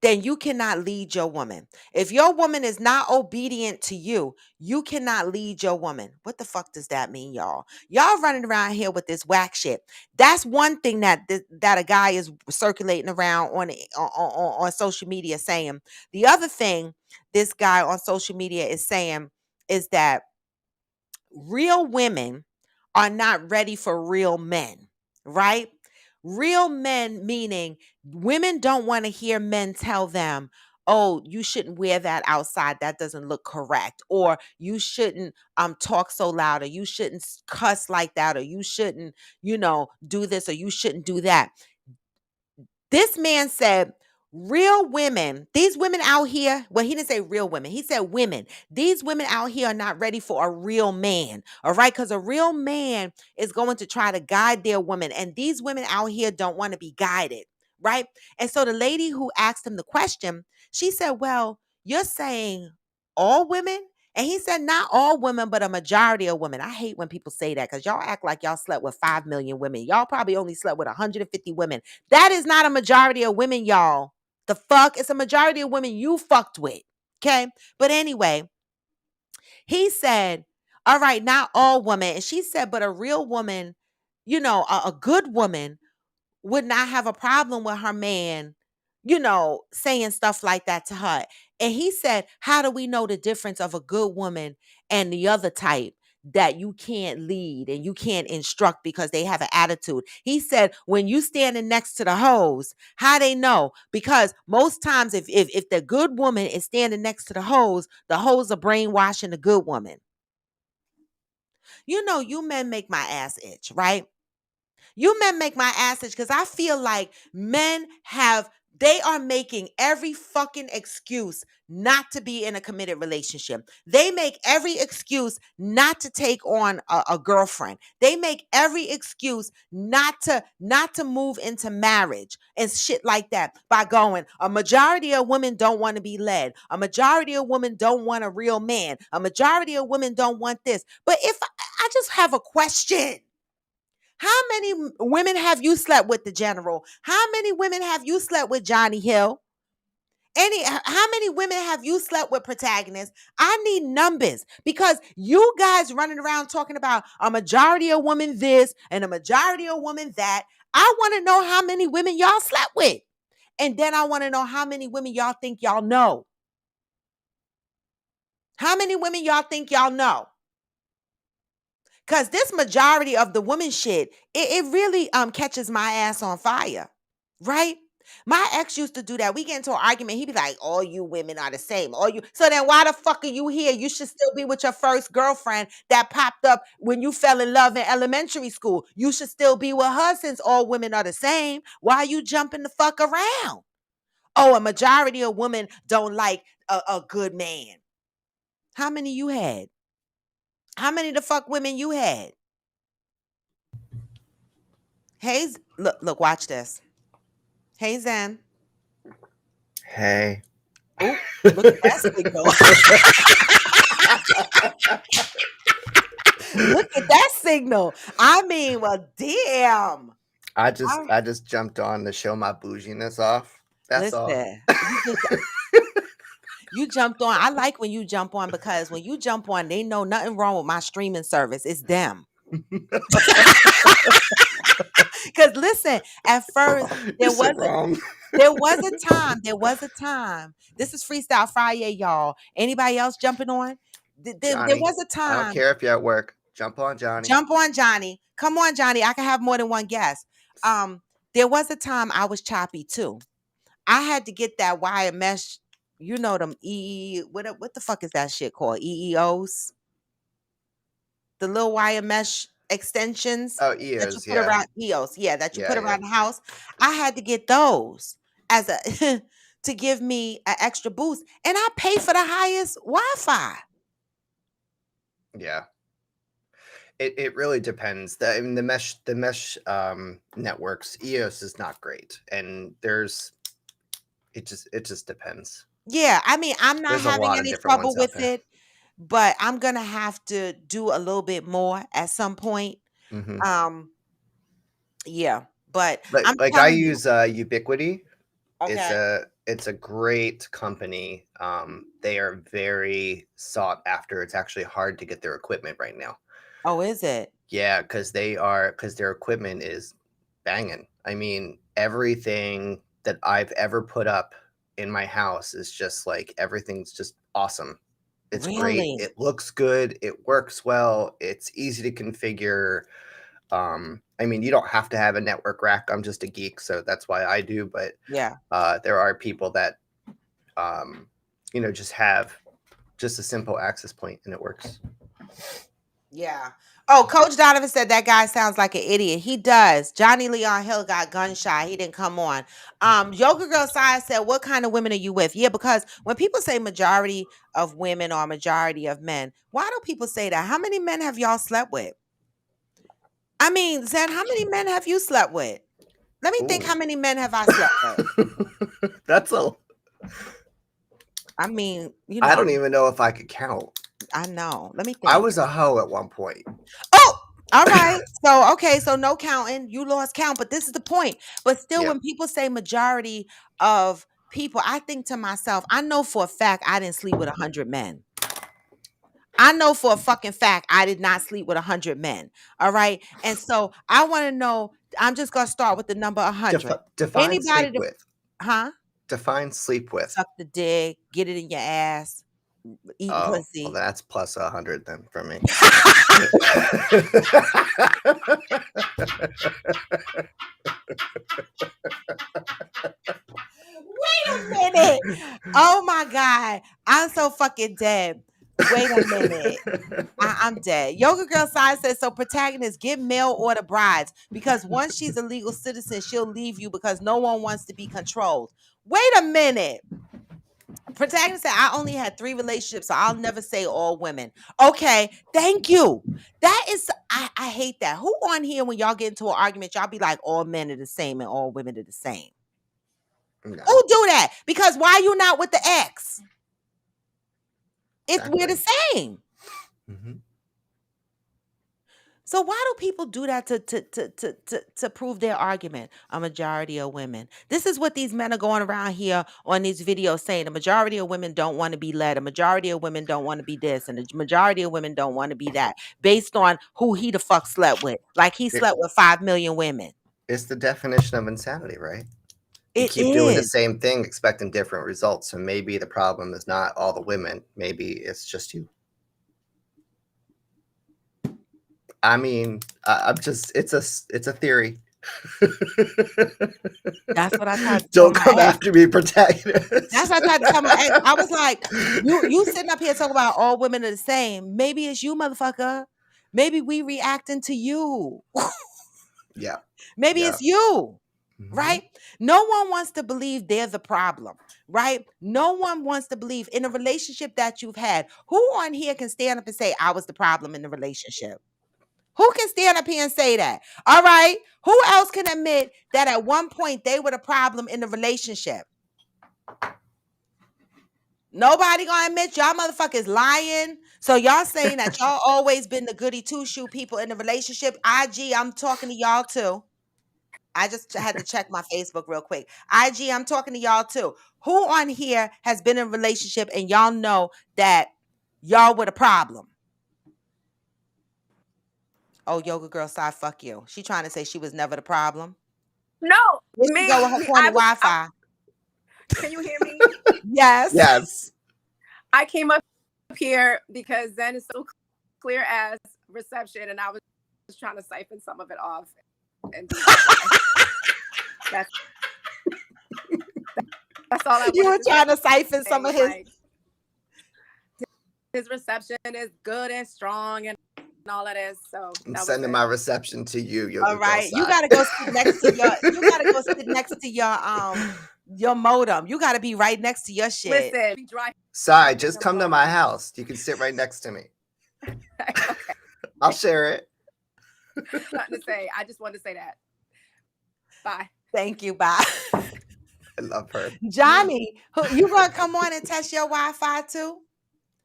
Then you cannot lead your woman. If your woman is not obedient to you, you cannot lead your woman. What the fuck does that mean, y'all? Y'all running around here with this whack shit. That's one thing that that a guy is circulating around on social media saying. The other thing this guy on social media is saying is that real women are not ready for real men, right? Real men meaning women don't want to hear men tell them, oh, you shouldn't wear that outside. That doesn't look correct. Or you shouldn't talk so loud, or you shouldn't cuss like that, or you shouldn't, do this, or you shouldn't do that. This man said, real women, these women out here, well, he didn't say real women. He said women. These women out here are not ready for a real man. All right. Because a real man is going to try to guide their woman. And these women out here don't want to be guided. Right. And so the lady who asked him the question, she said, well, you're saying all women? And he said, not all women, but a majority of women. I hate when people say that because y'all act like y'all slept with 5 million women. Y'all probably only slept with 150 women. That is not a majority of women, y'all. The fuck? It's a majority of women you fucked with. Okay. But anyway, he said, all right, not all women. And she said, but a real woman, a good woman would not have a problem with her man, saying stuff like that to her. And he said, how do we know the difference of a good woman and the other type that you can't lead and you can't instruct because they have an attitude? He said, when you standing next to the hoes, how they know? Because most times if the good woman is standing next to the hoes are brainwashing the good woman. You men make my ass itch, right? You men make my ass itch because I feel like they are making every fucking excuse not to be in a committed relationship. They make every excuse not to take on a girlfriend. They make every excuse not to move into marriage and shit like that by going, a majority of women don't want to be led. A majority of women don't want a real man. A majority of women don't want this. But if I just have a question. How many women have you slept with, the general? How many women have you slept with, Johnny Hill? How many women have you slept with, protagonist? I need numbers because you guys running around talking about a majority of women this and a majority of women that. I want to know how many women y'all slept with. And then I want to know how many women y'all think y'all know. How many women y'all think y'all know? Because this majority of the woman shit, it really catches my ass on fire, right? My ex used to do that. We get into an argument. He'd be like, all you women are the same. All you. So then why the fuck are you here? You should still be with your first girlfriend that popped up when you fell in love in elementary school. You should still be with her since all women are the same. Why are you jumping the fuck around? Oh, a majority of women don't like a good man. How many you had? How many the fuck women you had? Hey, look, watch this. Hey, Zen. Hey. Oh, look at that stick go. Look at that signal. I mean, well, damn. I just jumped on to show my bouginess off. That's all. Listen, you jumped on. I like when you jump on because when you jump on, they know nothing wrong with my streaming service. It's them. Because listen, at first You're so wrong. there was a time. This is Freestyle Friday, y'all. Anybody else jumping on? There Johnny, was a I don't time. care if you're at work. Jump on, Johnny. Jump on, Johnny. Come on, Johnny. I can have more than one guest. There was a time I was choppy too. I had to get that wire mesh. You know them what the fuck is that shit called? EEOs? The little wire mesh extensions Oh, that you EOS, put yeah. around EOS, yeah, that you Yeah, put yeah. around the house. I had to get those as a to give me an extra boost, and I pay for the highest Wi-Fi. Yeah. It really depends. I mean, the mesh networks, EOS is not great, and it just depends. Yeah, I mean, I'm not There's a having lot of any different trouble ones out with there. it, but I'm gonna have to do a little bit more at some point. Hmm. Yeah, but I'm Like I telling you, use Ubiquity. okay. It's a great company. They are very sought after. It's actually hard to get their equipment right now. Oh, is it? Yeah, because their equipment is banging. I mean, everything that I've ever put up in my house is just like everything's just awesome. It's great. Really? It looks good. It works well. It's easy to configure. I mean, you don't have to have a network rack. I'm just a geek, so that's why I do. But Yeah. there are people that just have just a simple access point and it works. Yeah. Oh, Coach Donovan said that guy sounds like an idiot. He does. Johnny Leon Hill got gun shy. He didn't come on. Yoga Girl Science said, what kind of women are you with? Yeah, because when people say majority of women or majority of men, why do people say that? How many men have y'all slept with? I mean, Zen, how many men have you slept with? Let me think, Ooh. how many men have I slept with? That's a. I mean, I don't even know if I could count. I know. Let me think. I was a hoe at one point. Oh, all right. So, okay. So no counting. You lost count, but this is the point. But still, Yeah. when people say majority of people, I think to myself, I know for a fact I didn't sleep with 100 men. I know for a fucking fact I did not sleep with 100 men. All right. And so I want to know, I'm just going to start with the number 100. Define sleep with. Huh? Define sleep with. Suck the dick, get it in your ass, eat pussy. Well, that's plus 100 then for me. Wait a minute. Oh my God. I'm so fucking dead. Wait a minute. I'm dead. Yoga Girl Side says, so protagonists get mail order brides because once she's a legal citizen, she'll leave you because no one wants to be controlled. Wait a minute. Protagonist said, I only had 3 relationships, so I'll never say all women. Okay, thank you. That is, I hate that. Who on here, when y'all get into an argument, y'all be like, all men are the same and all women are the same? No. Who do that? Because why you not with the ex? If we're the same. Mm-hmm. So why do people do that to prove their argument? A majority of women. This is what these men are going around here on these videos saying. A majority of women don't want to be led. A majority of women don't want to be this. And the majority of women don't want to be that. Based on who he the fuck slept with. Like he slept with 5 million women. It's the definition of insanity, right? You keep doing the same thing, expecting different results. So maybe the problem is not all the women. Maybe it's just you. I mean, I'm just, it's a theory. That's what I thought. Don't come after me, protagonist. That's what I tried to tell my ex. I was like, you sitting up here talking about all women are the same. Maybe it's you, motherfucker. Maybe we reacting to you. Yeah. Maybe it's you. Mm-hmm. Right? No one wants to believe they're the problem, right? No one wants to believe in a relationship that you've had. Who on here can stand up and say, I was the problem in the relationship? Who can stand up here and say that? All right. Who else can admit that at one point they were the problem in the relationship? Nobody gonna admit y'all motherfuckers lying. So y'all saying that y'all always been the goody two shoe people in the relationship. IG, I'm talking to y'all too. I just had to check my Facebook real quick. IG, I'm talking to y'all too. Who on here has been in a relationship and y'all know that y'all were the problem? Oh, yoga girl side, fuck you. She trying to say she was never the problem. No, Here she go with her corny Wi-Fi. Can you hear me? Yes. Yes. I came up here because Zen is so clear as reception, and I was trying to siphon some of it off. And that's all I. You were trying to siphon some of his. Like, his reception is good and strong and all of this. So I'm sending my reception to you. Yoga all right, girl you gotta go sit next to your. You gotta go sit next to your modem. You gotta be right next to your shit. Listen, be dry. Sorry, just come to my house. You can sit right next to me. Okay. I'll share it. Nothing to say. I just wanted to say that. Bye. Thank you. Bye. I love her. Johnny, you gonna come on and test your Wi-Fi too?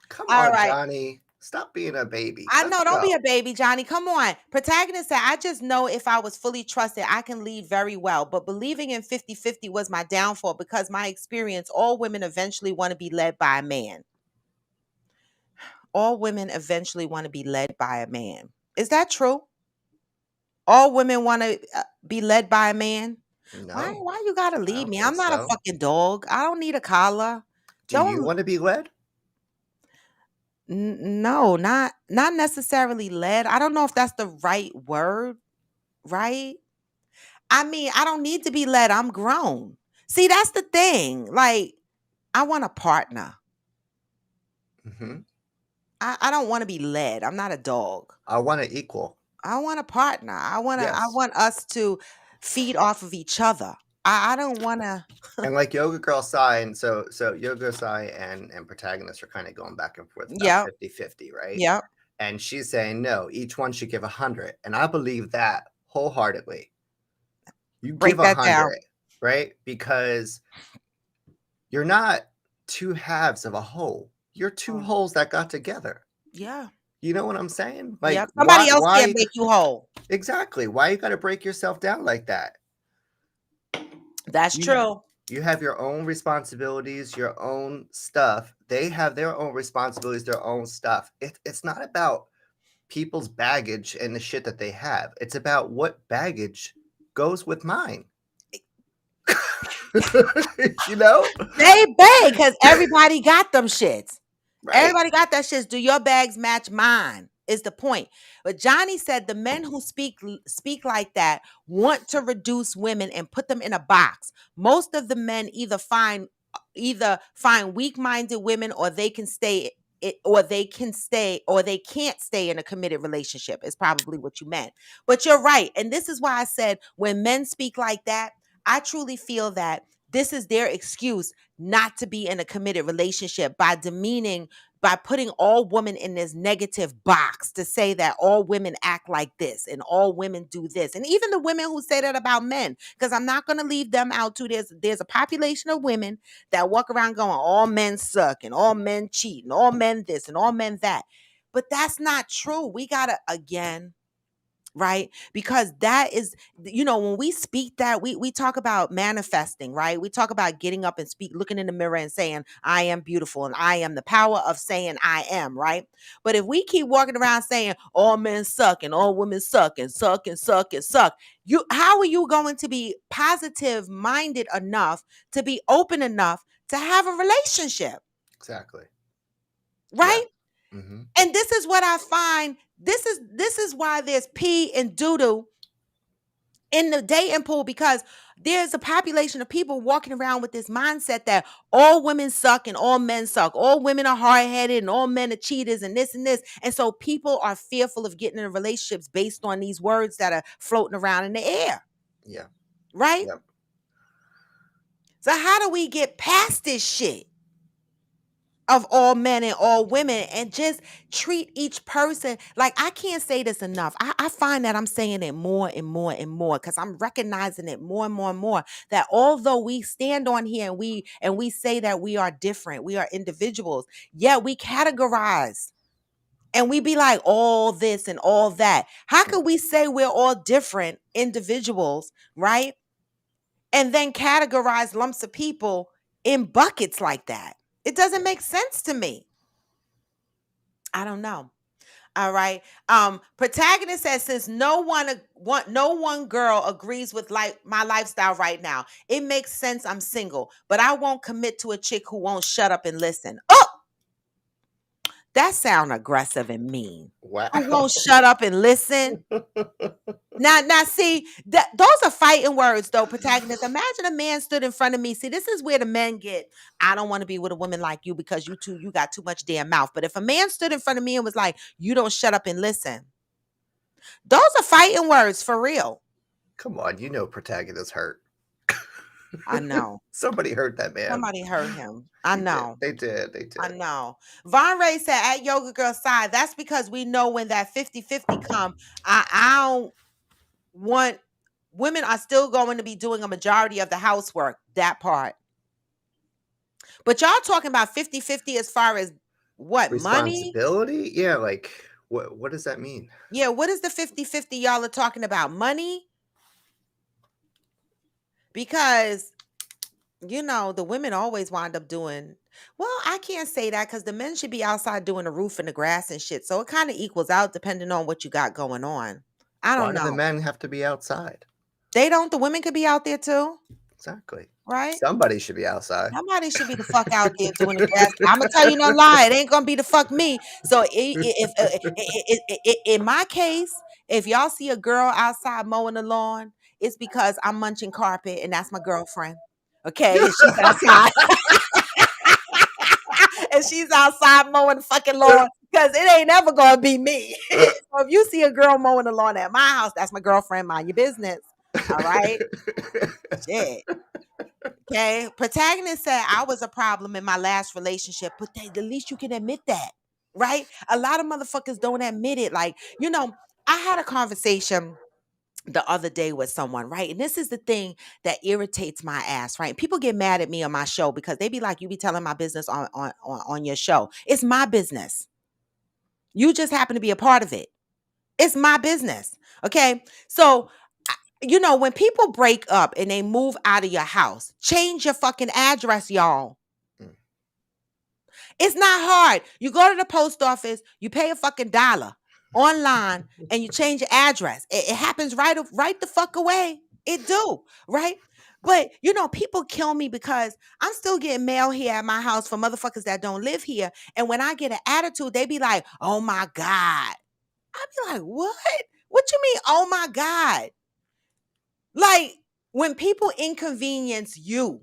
Come All on, right. Johnny. Stop being a baby. I know, don't be a baby, Johnny. Come on. Protagonist said, I just know if I was fully trusted, I can lead very well. But believing in 50-50 was my downfall because my experience, all women eventually want to be led by a man. All women eventually want to be led by a man. Is that true? All women want to be led by a man? No. Why you gotta lead me? I'm not a fucking dog. I don't need a collar. Do you want to be led? No, not necessarily led. I don't know if that's the right word, right? I mean, I don't need to be led. I'm grown. See, that's the thing. Like, I want a partner. Mm-hmm. I don't want to be led. I'm not a dog. I want an equal. I want a partner. I want us to feed off of each other. I don't want to. And like Yoga Girl Sai, and so Yoga Sai and Protagonist are kind of going back and forth about 50-50, right? Yep. And she's saying, no, each one should give 100. And I believe that wholeheartedly. You break give that 100, down. Right? Because you're not two halves of a whole. You're two wholes that got together. Yeah. You know what I'm saying? Like, yep. Somebody else can't make you whole. Exactly. Why you got to break yourself down like that? That's true. You have your own responsibilities, your own stuff. They have their own responsibilities, their own stuff. It's not about people's baggage and the shit that they have. It's about what baggage goes with mine. You know? They beg because everybody got them shits. Right. Everybody got that shit. Do your bags match mine? Is the point. But Johnny said the men who speak like that want to reduce women and put them in a box. Most of the men either find weak-minded women, or they can stay or they can't stay in a committed relationship, is probably what you meant. But you're right. And this is why I said when men speak like that, I truly feel that this is their excuse not to be in a committed relationship by putting all women in this negative box, to say that all women act like this and all women do this. And even the women who say that about men, because I'm not going to leave them out too. There's a population of women that walk around going, all men suck and all men cheat and all men this and all men that. But that's not true. We got to, again, right? Because that is, when we speak that, we talk about manifesting, right? We talk about getting up and looking in the mirror and saying, I am beautiful, and I am the power of saying I am, right? But if we keep walking around saying all men suck and all women suck and suck and suck and suck, how are you going to be positive minded enough to be open enough to have a relationship? Exactly. Right? Yeah. Mm-hmm. And this is what I find. This is why there's pee and doo-doo in the dating pool, because there's a population of people walking around with this mindset that all women suck and all men suck. All women are hard-headed and all men are cheaters and this and this. And so people are fearful of getting into relationships based on these words that are floating around in the air. Yeah. Right? Yep. So how do we get past this shit? of all men and all women, and just treat each person like, I can't say this enough. I find that I'm saying it more and more and more because I'm recognizing it more and more and more, that although we stand on here and we say that we are different, we are individuals, yet we categorize. And we be like all this and all that. How could we say we're all different individuals, right? And then categorize lumps of people in buckets like that? It doesn't make sense to me. I don't know. All right. Protagonist says, since no one girl agrees with my lifestyle right now, it makes sense I'm single, but I won't commit to a chick who won't shut up and listen. Oh, that sound aggressive and mean. Wow. Who won't shut up and listen? Now, see, those are fighting words, though, protagonist. Imagine a man stood in front of me. See, this is where the men get, I don't want to be with a woman like you because you got too much damn mouth. But if a man stood in front of me and was like, you don't shut up and listen, those are fighting words for real. Come on, you know protagonist hurt. I know. Somebody hurt that man. Somebody hurt him. I know. They did. I know. Von Ray said, at Yoga Girl's side, that's because we know when that 50-50 come, I don't want, women are still going to be doing a majority of the housework, that part. But y'all talking about 50-50 as far as what, money? Responsibility? Yeah, like what does that mean? Yeah, what is the 50-50 y'all are talking about? Money? Because, you know, the women always wind up doing, well, I can't say that because the men should be outside doing the roof and the grass and shit. So it kind of equals out depending on what you got going on. I don't know. Why do the men have to be outside? They don't. The women could be out there too. Exactly. Right? Somebody should be outside. Somebody should be the fuck out there doing the grass. I'm gonna tell you no lie. It ain't gonna be the fuck me. So in my case, if y'all see a girl outside mowing the lawn, it's because I'm munching carpet and that's my girlfriend. Okay, and she's outside. And she's outside mowing the fucking lawn because it ain't ever gonna be me. So if you see a girl mowing the lawn at my house, that's my girlfriend. Mind your business. All right. Shit. Okay. Protagonist said I was a problem in my last relationship, but the least you can admit that, right? A lot of motherfuckers don't admit it. Like, you know, I had a conversation the other day with someone, right? And this is the thing that irritates my ass, right? People get mad at me on my show because they be like, you be telling my business on your show. It's my business. You just happen to be a part of it. It's my business. Okay. So, you know, when people break up and they move out of your house, change your fucking address, y'all. It's not hard. You go to the post office, you pay a fucking $1 online, and you change your address. It happens right the fuck away. It do, right? But, you know, people kill me because I'm still getting mail here at my house for motherfuckers that don't live here. And when I get an attitude, they be like, oh my God. I be like, what? What you mean, oh my God? Like, when people inconvenience you,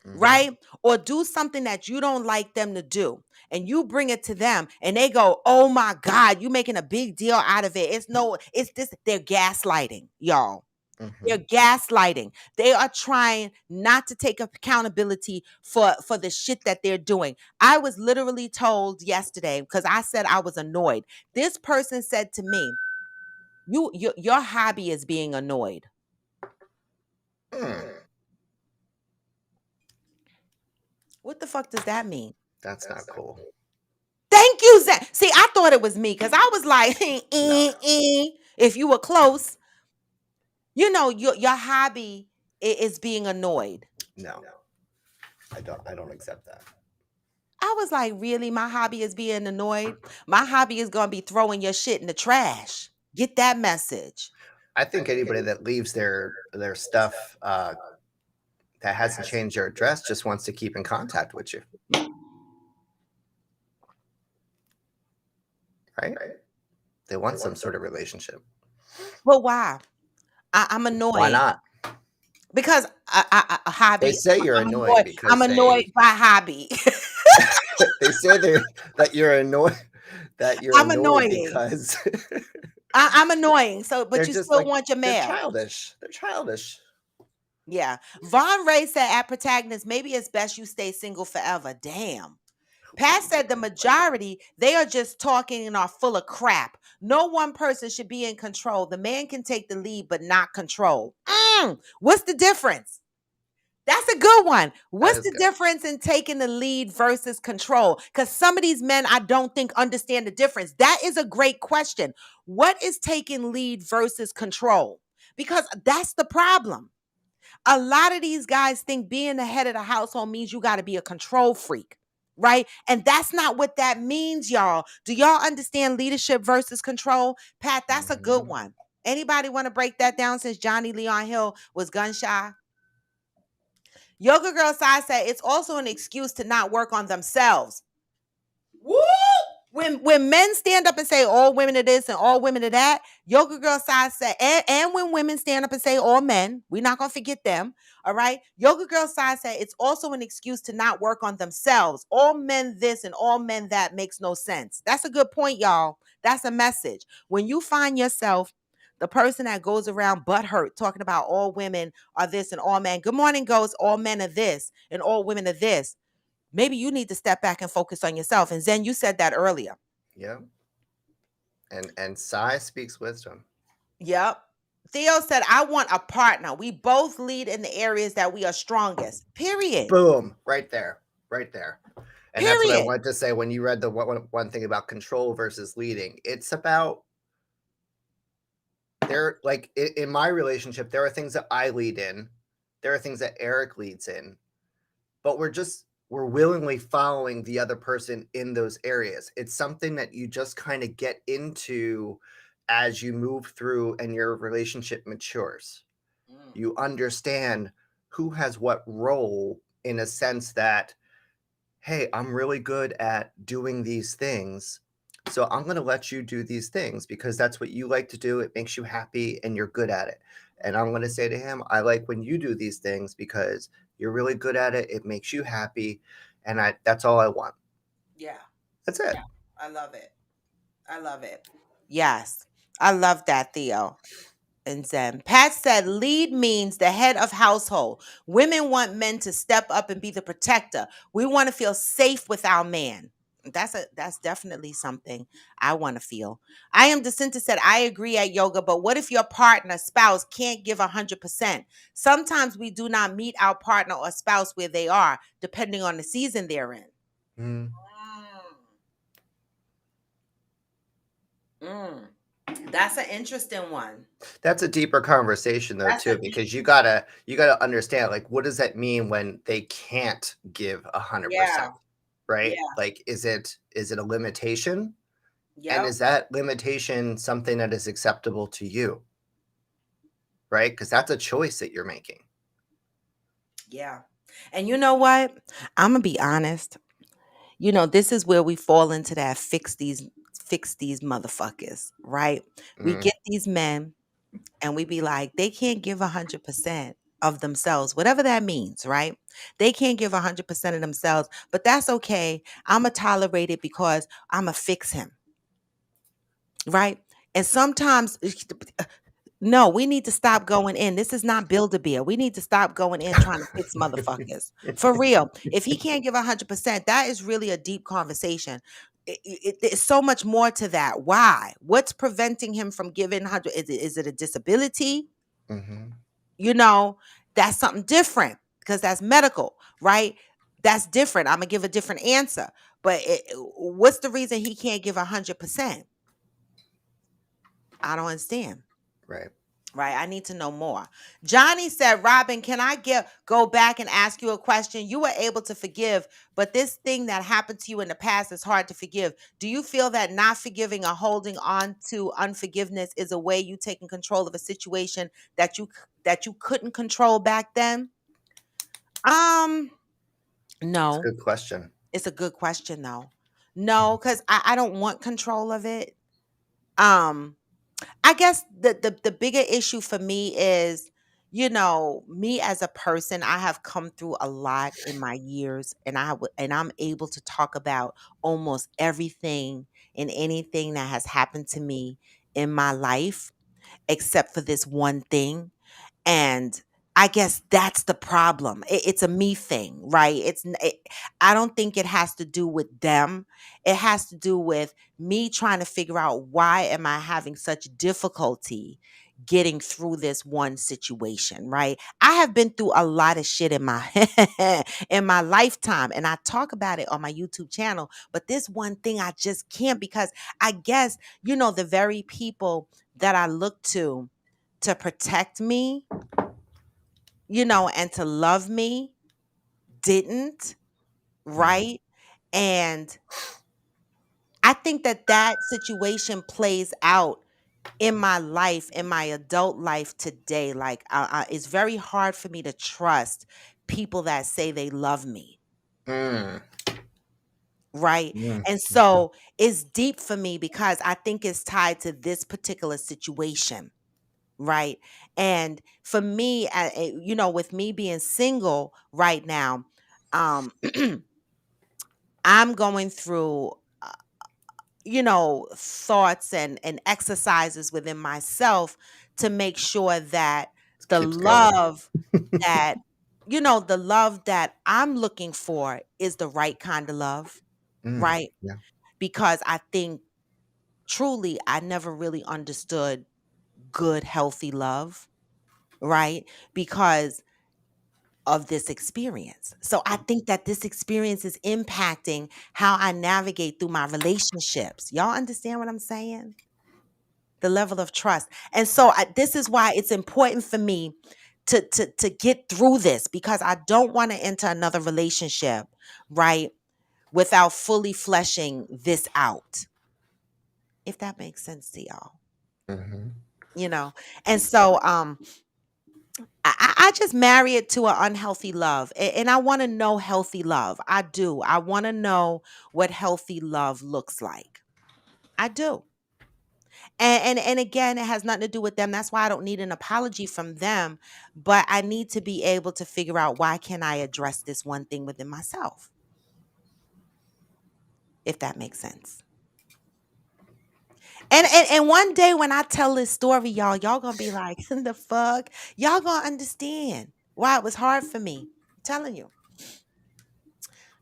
right? Or do something that you don't like them to do, and you bring it to them and they go, oh my God, you making a big deal out of it. It's this, they're gaslighting, y'all. They're gaslighting. They are trying not to take accountability for the shit that they're doing. I was literally told yesterday, because I said I was annoyed. This person said to me, your hobby is being annoyed. What the fuck does that mean? That's not cool. Thank you, Zach. See, I thought it was me because I was like, if you were close, you know, your hobby is being annoyed. No, I don't accept that. I was like, really? My hobby is being annoyed? My hobby is going to be throwing your shit in the trash. Get that message. I think anybody that leaves their stuff that hasn't changed their address just wants to keep in contact with you. Right? They want some sort of relationship. Well, why? I'm annoyed. Why not? Because a hobby. They say you're annoyed because I'm annoyed by hobby. They say that you're annoyed. I'm annoyed because I'm annoying. So, but you still want your mail. They're childish. Yeah. Von Ray said at Protagonist, maybe it's best you stay single forever. Damn. Pat said the majority, they are just talking and are full of crap. No one person should be in control. The man can take the lead, but not control. What's the difference? That's a good one. That What's is the good. difference in taking the lead versus control? Because some of these men, I don't think, understand the difference. That is a great question. What is taking lead versus control? Because that's the problem. A lot of these guys think being the head of the household means you got to be a control freak, right? And that's not what that means, y'all. Do y'all understand leadership versus control? Pat, that's a good Mhm. one. Anybody want to break that down since Johnny Leon Hill was gun shy? Yoga Girl Side said it's also an excuse to not work on themselves. Woo! When men stand up and say all women are this and all women are that, Yoga Girl Side said, and when women stand up and say all men, we're not gonna forget them. All right. Yoga Girl Side said it's also an excuse to not work on themselves. All men this and all men that makes no sense. That's a good point, y'all. That's a message. When you find yourself the person that goes around butthurt talking about all women are this and all men. Good morning, Ghost. All men are this and all women are this. Maybe you need to step back and focus on yourself. And Zen, you said that earlier. Yeah. And Sai speaks wisdom. Yep. Theo said, I want a partner. We both lead in the areas that we are strongest. Period. Boom. Right there. Right there. And that's what I Period. wanted to say when you read the one thing about control versus leading. It's about there, like in my relationship, there are things that I lead in, there are things that Eric leads in, but we're willingly following the other person in those areas. It's something that you just kind of get into as you move through and your relationship matures. You understand who has what role, in a sense that, hey, I'm really good at doing these things. So I'm going to let you do these things because that's what you like to do. It makes you happy and you're good at it. And I'm going to say to him, I like when you do these things because you're really good at it. It makes you happy. And that's all I want. Yeah. That's it. I love it. I love it. Yes. I love that, Theo. And Zen. Pat said, lead means the head of household. Women want men to step up and be the protector. We want to feel safe with our man. That's definitely something I want to feel. I am Jacinta said, I agree at yoga, but what if your partner, spouse can't give 100%? Sometimes we do not meet our partner or spouse where they are, depending on the season they're in. Mm. That's an interesting one. That's a deeper conversation though, That's a too, because you gotta understand, like, what does that mean when they can't give 100%, yeah, right? yeah, Like, is it a limitation? And yep, is that limitation something that is acceptable to you? Right? Because that's a choice that you're making. yeah. And you know what? I'm gonna be honest. This is where we fall into that fix these motherfuckers, right? We Mm, get these men and we be like, they can't give 100% of themselves, whatever that means, right? They can't give 100% of themselves, but that's okay. I'm going to tolerate it because I'm going to fix him, right? And sometimes, no, we need to stop going in. This is not Build-A-Bear. We need to stop going in trying to fix motherfuckers. For real. If he can't give 100%, that is really a deep conversation. It's so much more to that. Why? What's preventing him from giving 100? Is it a disability? mhm, You know, that's something different because that's medical, right? That's different. I'm gonna give a different answer. But what's the reason he can't give 100%? I don't understand. right. Right. I need to know more. Johnny said, Robin, can I go back and ask you a question? You were able to forgive, but this thing that happened to you in the past is hard to forgive. Do you feel that not forgiving or holding on to unforgiveness is a way you taking control of a situation that you couldn't control back then? Um, It's a no. good question. It's a good question though. No, because I don't want control of it. Um, I guess the bigger issue for me is, me as a person, I have come through a lot in my years, and I'm able to talk about almost everything and anything that has happened to me in my life, except for this one thing. And I guess that's the problem. It's a me thing, right? I don't think it has to do with them. It has to do with me trying to figure out why am I having such difficulty getting through this one situation, right? I have been through a lot of shit in my in my lifetime, and I talk about it on my YouTube channel, but this one thing I just can't, because I guess, the very people that I look to protect me, and to love me didn't, right? And I think that that situation plays out in my life, in my adult life today. Like, it's very hard for me to trust people that say they love me, Mm. right? Mm. And so it's deep for me because I think it's tied to this particular situation. Right. And for me, with me being single right now, um, I'm going through, thoughts and exercises within myself to make sure that the Keeps going. love that, the love that I'm looking for is the right kind of love. Mm. Right. Yeah. Because I think truly I never really understood good, healthy love. Right. Because of this experience. So I think that this experience is impacting how I navigate through my relationships. Y'all understand what I'm saying? The level of trust. And so this is why it's important for me to get through this, because I don't want to enter another relationship, right, without fully fleshing this out. If that makes sense to y'all. Mm-hmm. You know. And so I just marry it to an unhealthy love. And I want to know healthy love. I do. I want to know what healthy love looks like. I do. And again, it has nothing to do with them. That's why I don't need an apology from them. But I need to be able to figure out, why can I address this one thing within myself? If that makes sense. And one day when I tell this story, y'all gonna be like, the fuck? Y'all gonna understand why it was hard for me. I'm telling you.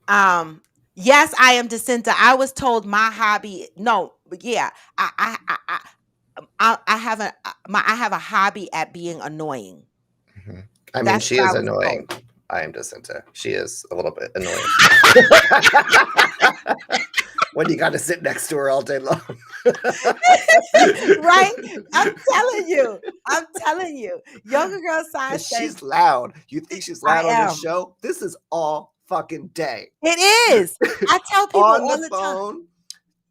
Um, yes, I am Jacinta. I was told my hobby. No, but yeah, I have I have a hobby at being annoying. Mm-hmm. I mean, That's she what I is was annoying. told. I am Jacinta. She is a little bit annoying. When you got to sit next to her all day long. Right? I'm telling you. I'm telling you. Yoga Girl Sign Because said, she's loud. You think she's I loud on this am. show? This is all fucking day. It is. I tell people On all the the time. phone,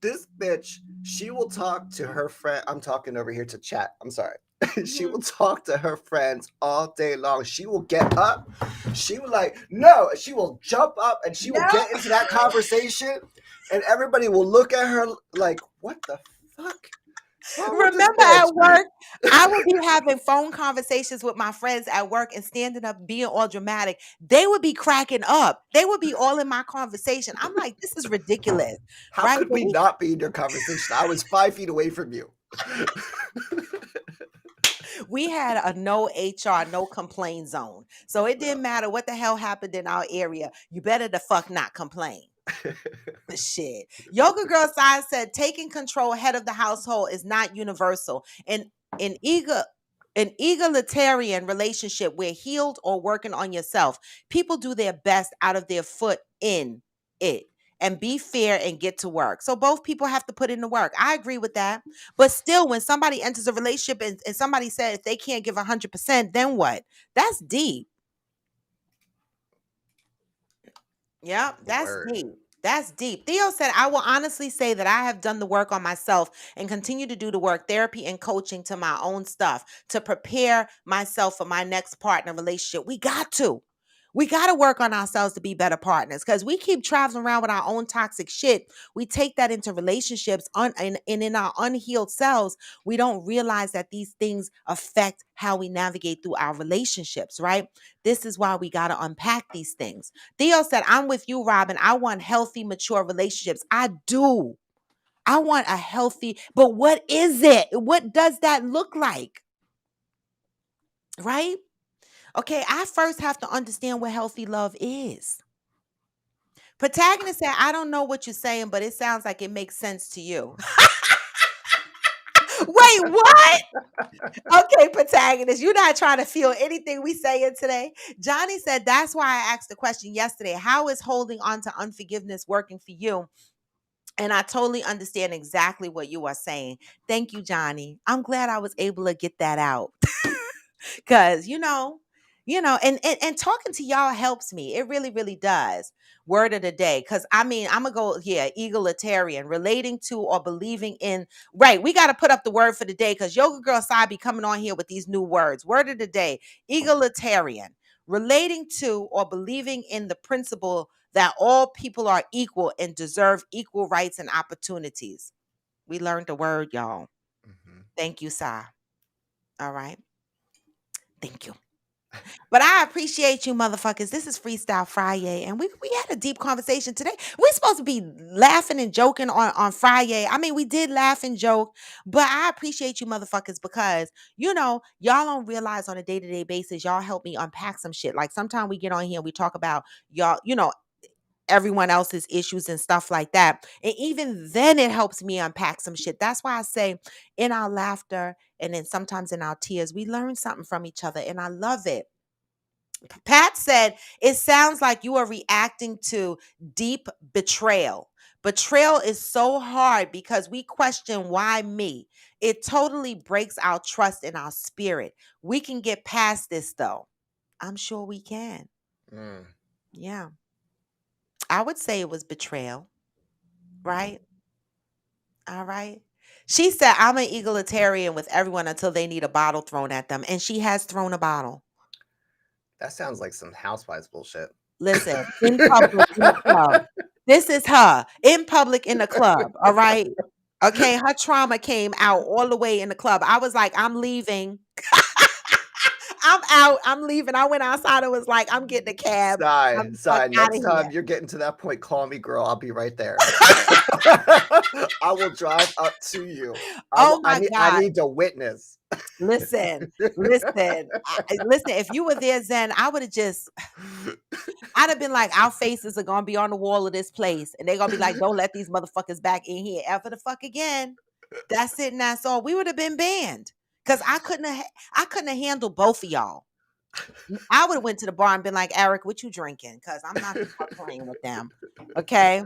this bitch, she will talk to her friend. I'm talking over here to chat. I'm sorry. She will talk to her friends all day long. She will get up. She will no. She will jump up and she will get into that conversation, and everybody will look at her like, "What the fuck? What's wrong with this Remember bitch?" at work, I would be having phone conversations with my friends at work and standing up being all dramatic. They would be cracking up. They would be all in my conversation. I'm like, this is ridiculous, How right? could But we not be in your conversation? I was 5 feet away from you. we had a no HR, no complaint zone. So it didn't matter what the hell happened in our area. You better the fuck not complain. Shit. Yoga Girl Science said taking control head of the household is not universal. In an egalitarian relationship where healed or working on yourself, people do their best out of their foot in it and be fair and get to work. So both people have to put in the work. I agree with that. But still, when somebody enters a relationship and somebody says they can't give 100%, then what? That's deep. Yeah, that's Word. deep. That's deep. Theo said, I will honestly say that I have done the work on myself and continue to do the work, therapy and coaching to my own stuff to prepare myself for my next partner relationship. We got to. We got to work on ourselves to be better partners, because we keep traveling around with our own toxic shit. We take that into relationships and in our unhealed selves. We don't realize that these things affect how we navigate through our relationships, right? This is why we got to unpack these things. Theo said, I'm with you, Robin. I want healthy, mature relationships. I do. I want a healthy, but what is it? What does that look like? Right? Okay, I first have to understand what healthy love is. Protagonist said, I don't know what you're saying, but it sounds like it makes sense to you. Wait, what? Okay, protagonist, you're not trying to feel anything we saying today. Johnny said, that's why I asked the question yesterday. How is holding on to unforgiveness working for you? And I totally understand exactly what you are saying. Thank you, Johnny. I'm glad I was able to get that out. Cause and talking to y'all helps me. It really, really does. Word of the day. Cause I mean, I'm gonna go, egalitarian, relating to or believing in. Right. We gotta put up the word for the day because Yoga Girl Sai be coming on here with these new words. Word of the day, egalitarian, relating to or believing in the principle that all people are equal and deserve equal rights and opportunities. We learned the word, y'all. Mm-hmm. Thank you, Sai. All right. Thank you. But I appreciate you, motherfuckers. This is Freestyle Friday, and we had a deep conversation today. We're supposed to be laughing and joking on Friday. I mean, we did laugh and joke, but I appreciate you, motherfuckers, because y'all don't realize on a day-to-day basis, y'all help me unpack some shit. Like sometimes we get on here and we talk about y'all, everyone else's issues and stuff like that. And even then it helps me unpack some shit. That's why I say in our laughter and then sometimes in our tears, we learn something from each other. And I love it. Pat said, it sounds like you are reacting to deep betrayal. Betrayal is so hard because we question why me. It totally breaks our trust in our spirit. We can get past this though. I'm sure we can. Mm. Yeah. I would say it was betrayal, right? All right. She said, I'm an egalitarian with everyone until they need a bottle thrown at them. And she has thrown a bottle. That sounds like some housewives bullshit. Listen, in public, in the club. This is her in public in the club. All right. Okay. Her trauma came out all the way in the club. I was like, I'm leaving. I'm out. I'm leaving. I went outside and was like, I'm getting a cab. I'm the fuck Sigh. out Next of time here. you're getting to that point, call me, girl. I'll be right there. I will drive up to you. Oh my I God. need to witness. Listen. Listen, if you were there, Zen, I'd have been like, our faces are gonna be on the wall of this place, and they're gonna be like, don't let these motherfuckers back in here ever the fuck again. That's it, and that's all. We would have been banned because I couldn't have handled both of y'all. I would have went to the bar and been like, Eric, what you drinking? Because I'm not the fuck playing with them. Okay.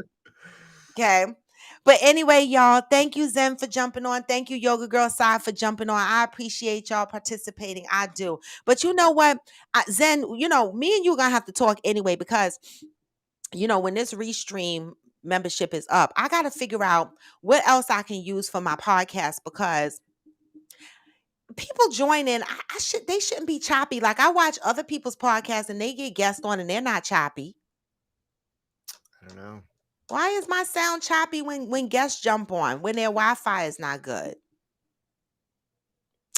But anyway, y'all, thank you, Zen, for jumping on. Thank you, Yoga Girl Side, for jumping on. I appreciate y'all participating. I do. But you know what? Zen, me and you are going to have to talk anyway because, when this Restream membership is up, I got to figure out what else I can use for my podcast because people join in. They shouldn't be choppy. Like I watch other people's podcasts and they get guests on and they're not choppy. I don't know. Why is my sound choppy when guests jump on, when their Wi-Fi is not good?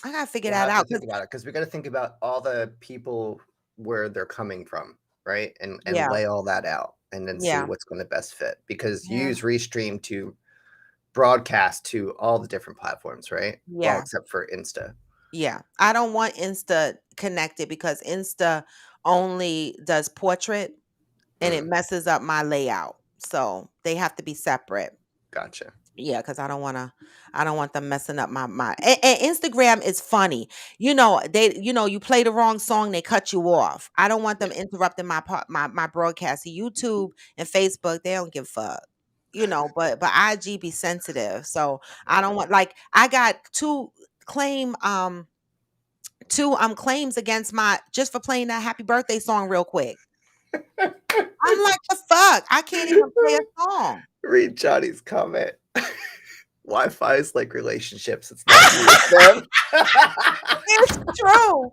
I gotta figure that out. Think about it because we got to think about all the people where they're coming from, right? And Yeah. lay all that out and then see Yeah. what's going to best fit because you Yeah. use Restream to broadcast to all the different platforms, right? Yeah. Well, except for Insta. Yeah. I don't want Insta connected because Insta only does portrait and it messes up my layout. So they have to be separate. Gotcha. Yeah, because I don't want them messing up my and Instagram is funny. You play the wrong song, they cut you off. I don't want them interrupting my broadcast. YouTube and Facebook, they don't give a fuck. But IG be sensitive. So I don't want I got two claims against my just for playing that happy birthday song real quick. I'm like, the fuck? I can't even play a song. Read Johnny's comment. Wi-Fi is like relationships. It's not you, it's them. It's true.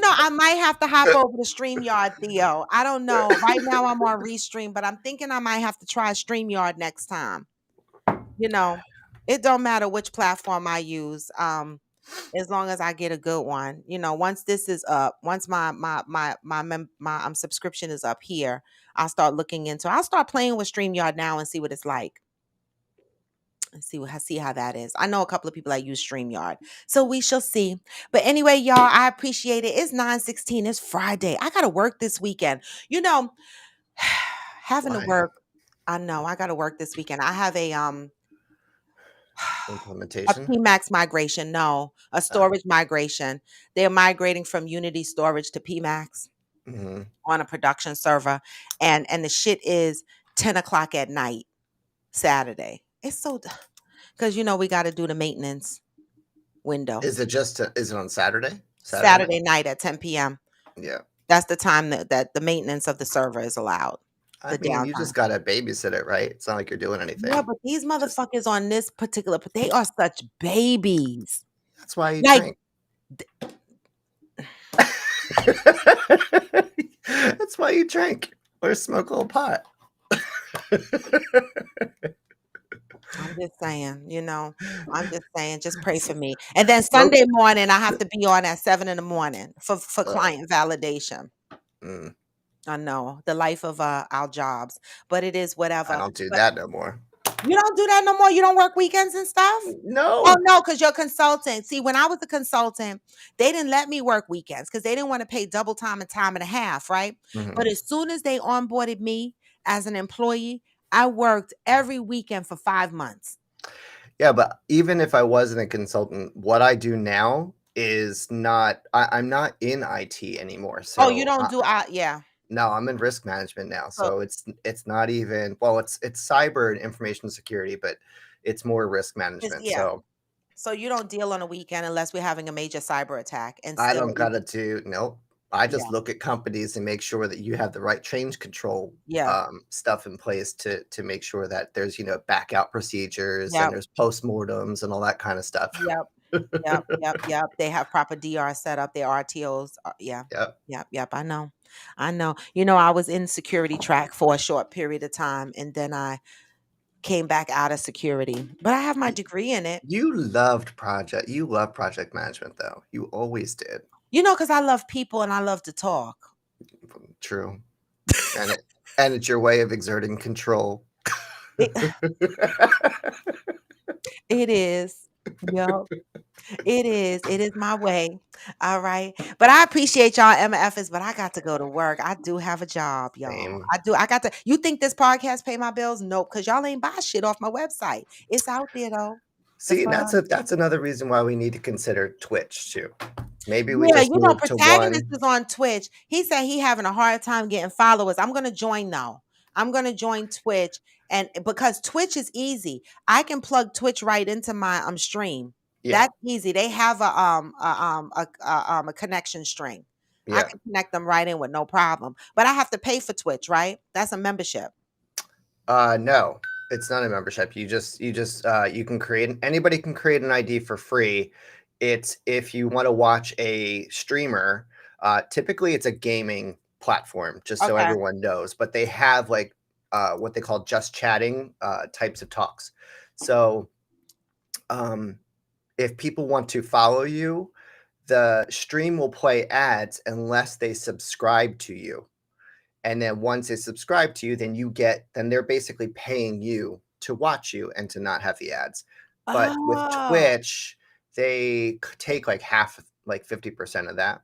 I might have to hop over to StreamYard, Theo. I don't know. Right now I'm on Restream, but I'm thinking I might have to try StreamYard next time. It don't matter which platform I use. As long as I get a good one. Once this is up, once my subscription is up here, I'll start playing with StreamYard now and see what it's like. Let's see how that is. I know a couple of people that use StreamYard. So we shall see. But anyway, y'all, I appreciate it. It's 9:16. It's Friday. I gotta work this weekend. You know, having to Why? work. I know I gotta work this weekend. I have a Implementation? PMAX migration. No, a Oh. storage migration. They're migrating from Unity storage to PMAX Hmm. on a production server. And the shit is 10 o'clock at night, Saturday. It's so because we gotta do the maintenance window. Is it on Saturday? Saturday night? Saturday night at 10 p.m. Yeah. That's the time that the maintenance of the server is allowed, I the mean, you downtime. just gotta babysit it, right? It's not like you're doing Yeah, anything. but these Just motherfuckers on this particular, but they are such babies. that's why you Like, drink. That's why you drink or smoke a little pot. I'm just saying, I'm just saying, just pray for me. And then Sunday Smoke. morning, I have to be on at 7 in the morning for Uh, client validation. mm, I know the life of our jobs, but it is I whatever. don't do But that no more. you don't do that no more. You don't work weekends and stuff. Oh No. no, because you're a consultant. See, when I was a consultant, they didn't let me work weekends because they didn't want to pay double time and time and a half, right? But Mhm. as soon as they onboarded me as an employee, I worked every weekend for 5 months. Yeah, but even if I wasn't a consultant, what I do now is not. I'm not in IT anymore. Oh, you So don't do yeah. no, I'm in risk management now. So So it's not even well, it's cyber and information security, but it's more risk it's management. yeah. So So you don't deal on a weekend unless we're having a major cyber attack and I still don't gotta do nope. I just yeah. look at companies and make sure that you have the right change control Yeah. stuff in place to make sure that there's back out procedures and Yep. there's postmortems and all that kind of stuff. Yep. Yep, yep, yep. They have proper DR set up, their RTOs. Yeah. Yep. Yep, yep. I know. I know. I was in security track for a short period of time and then I came back out of security. But I have my Y- degree in it. You love project management though. You always did. Because I love people and I love to talk. True. And it's your way of exerting control. It, it is. Yep. It is. It is my way. All right. But I appreciate y'all MFs, but I got to go to work. I do have a job, y'all. Same. I do. I got to. You think this podcast pay my bills? Nope. Because y'all ain't buy shit off my website. It's out there though. The See, fuck. that's another reason why we need to consider Twitch too. Maybe we Yeah, just move to Protagonist one. is on Twitch. He said he having a hard time getting followers. I'm gonna join though. I'm gonna join Twitch, and because Twitch is easy, I can plug Twitch right into my stream. Yeah, That's easy. They have a connection string. I yeah. can connect them right in with no problem. But I have to pay for Twitch, right? That's a membership. No, it's not a membership. You can create anybody can create an ID for free. It's if you want to watch a streamer, typically it's a gaming platform, just so Okay. everyone knows, but they have like what they call just chatting types of talks. So um if people want to follow you, the stream will play ads unless they subscribe to you. And then once they subscribe to you, then they're basically paying you to watch you and to not have the ads. But with Oh. Twitch, they take like half, like 50% of that.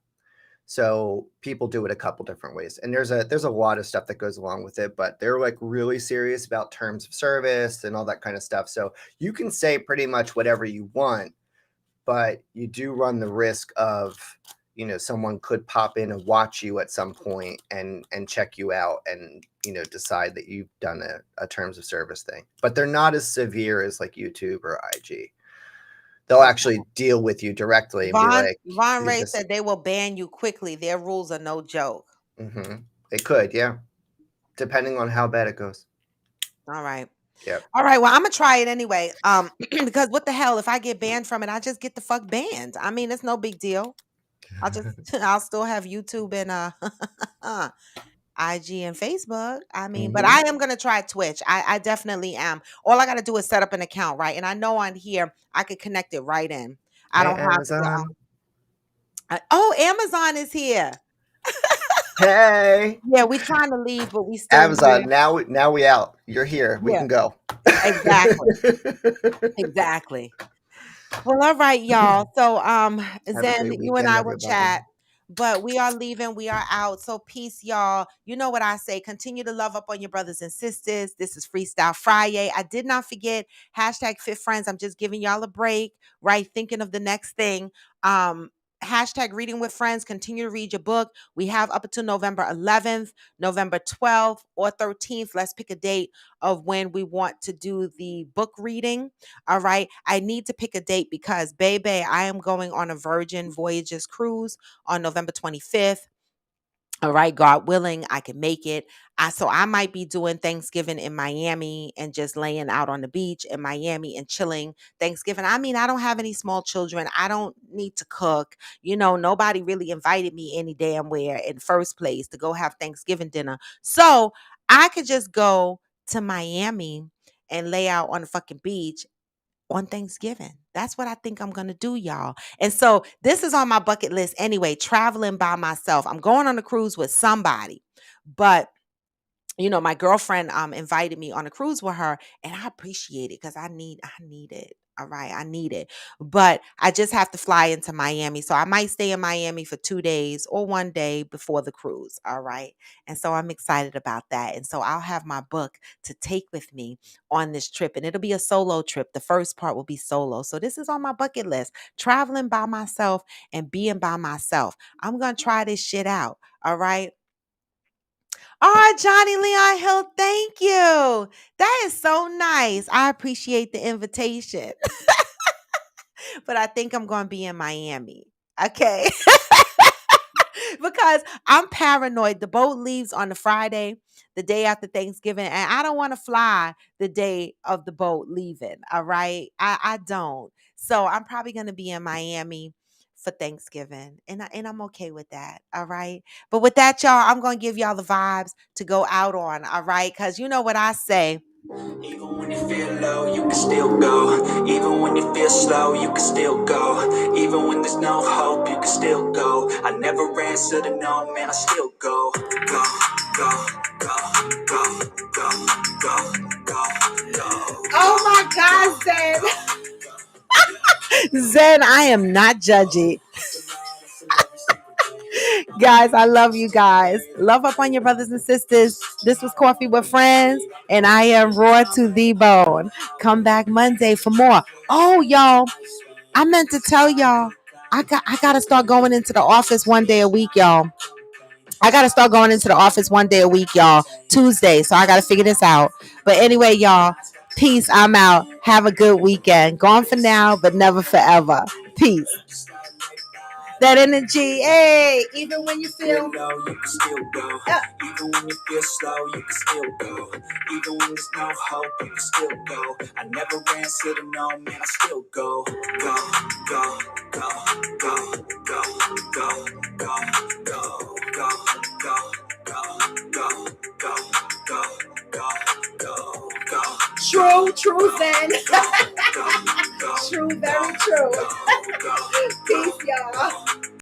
So people do it a couple different ways. And there's a lot of stuff that goes along with it, but they're like really serious about terms of service and all that kind of stuff. So you can say pretty much whatever you want, but you do run the risk of someone could pop in and watch you at some point and check you out and decide that you've done a terms of service thing, but they're not as severe as like YouTube or IG. They'll actually deal with you directly and be Von like, Von you Ray just said they will ban you quickly. Their rules are no joke. they could, yeah, depending on how bad it goes. All right. Yep. All right. Well, I'm gonna try it anyway. Because what the hell? If I get banned from it, I just get the fuck banned. I mean, it's no big deal. I'll still have YouTube and IG and Facebook. I mean, but Hmm. I am gonna try Twitch. I definitely am. All I gotta do is set up an account, right? And I know on here I could connect it right in. I Hey, don't have to. Amazon. Oh, Amazon is here. Hey, Yeah, we trying to leave, but we still here. Amazon. Now we out. You're here. We Yeah, can go. exactly. Exactly. Well, all right, y'all. So, Have a Zen, great you and weekend, I will everybody. chat, but we are leaving. We are out. So, peace, y'all. You know what I say. Continue to love up on your brothers and sisters. This is Freestyle Friday. I did not forget hashtag Fit Friends. I'm just giving y'all a break, right? Thinking of the next thing. Hashtag reading with friends. Continue to read your book. We have up until November 11th, November 12th, or 13th. Let's pick a date of when we want to do the book reading. All right. I need to pick a date because, baby, I am going on a Virgin Voyages cruise on November 25th. All right, God willing, I can make it. So I might be doing Thanksgiving in Miami and just laying out on the beach in Miami and chilling Thanksgiving. I mean, I don't have any small children. I don't need to cook. Nobody really invited me any damn where in the first place to go have Thanksgiving dinner. So I could just go to Miami and lay out on the fucking beach on Thanksgiving. That's what I think I'm going to do, y'all. And so this is on my bucket list anyway, traveling by myself. I'm going on a cruise with somebody, but my girlfriend invited me on a cruise with her, and I appreciate it because I need it. All right, I need it. But I just have to fly into Miami. So I might stay in Miami for 2 days or 1 day before the cruise. All right. And so I'm excited about that. And so I'll have my book to take with me on this trip. And it'll be a solo trip. The first part will be solo. So this is on my bucket list. Traveling by myself and being by myself. I'm gonna try this shit out. All right. All right, Johnny Leon Hill, thank you. That is so nice. I appreciate the invitation. But I think I'm going to be in Miami. Okay. Because I'm paranoid. The boat leaves on the Friday, the day after Thanksgiving, and I don't want to fly the day of the boat leaving. All right. I don't. So I'm probably going to be in Miami for Thanksgiving. And I'm okay with that. All right. But with that, y'all, I'm going to give y'all the vibes to go out on. All right. Because you know what I say. Even when you feel low, you can still go. Even when you feel slow, you can still go. Even when there's no hope, you can still go. I never answer to no, man, I still go. Go, go, go, go, go, go, go, go. Oh my God, Zen. Zen, I am not judgy. Guys, I love you guys. Love up on your brothers and sisters. This was Coffee with Friends, and I am raw to the bone. Come back Monday for more. Oh, y'all, I meant to tell y'all, I gotta start going into the office 1 day a week, y'all. I gotta start going into the office 1 day a week, y'all. Tuesday. So I gotta figure this out. But anyway, y'all, peace. I'm out. Have a good weekend. Gone for now, but never forever. Peace. That energy, hey, even when you feel low, you can still go. Even when you feel slow, you can still go. Even when there's no hope, you can still go. I never answer to no, man, I still go. Go, go, go, go, go, go, go, go, go, go, go, go, go, go, go, go, go. true, Zen. True, very true. Peace, y'all.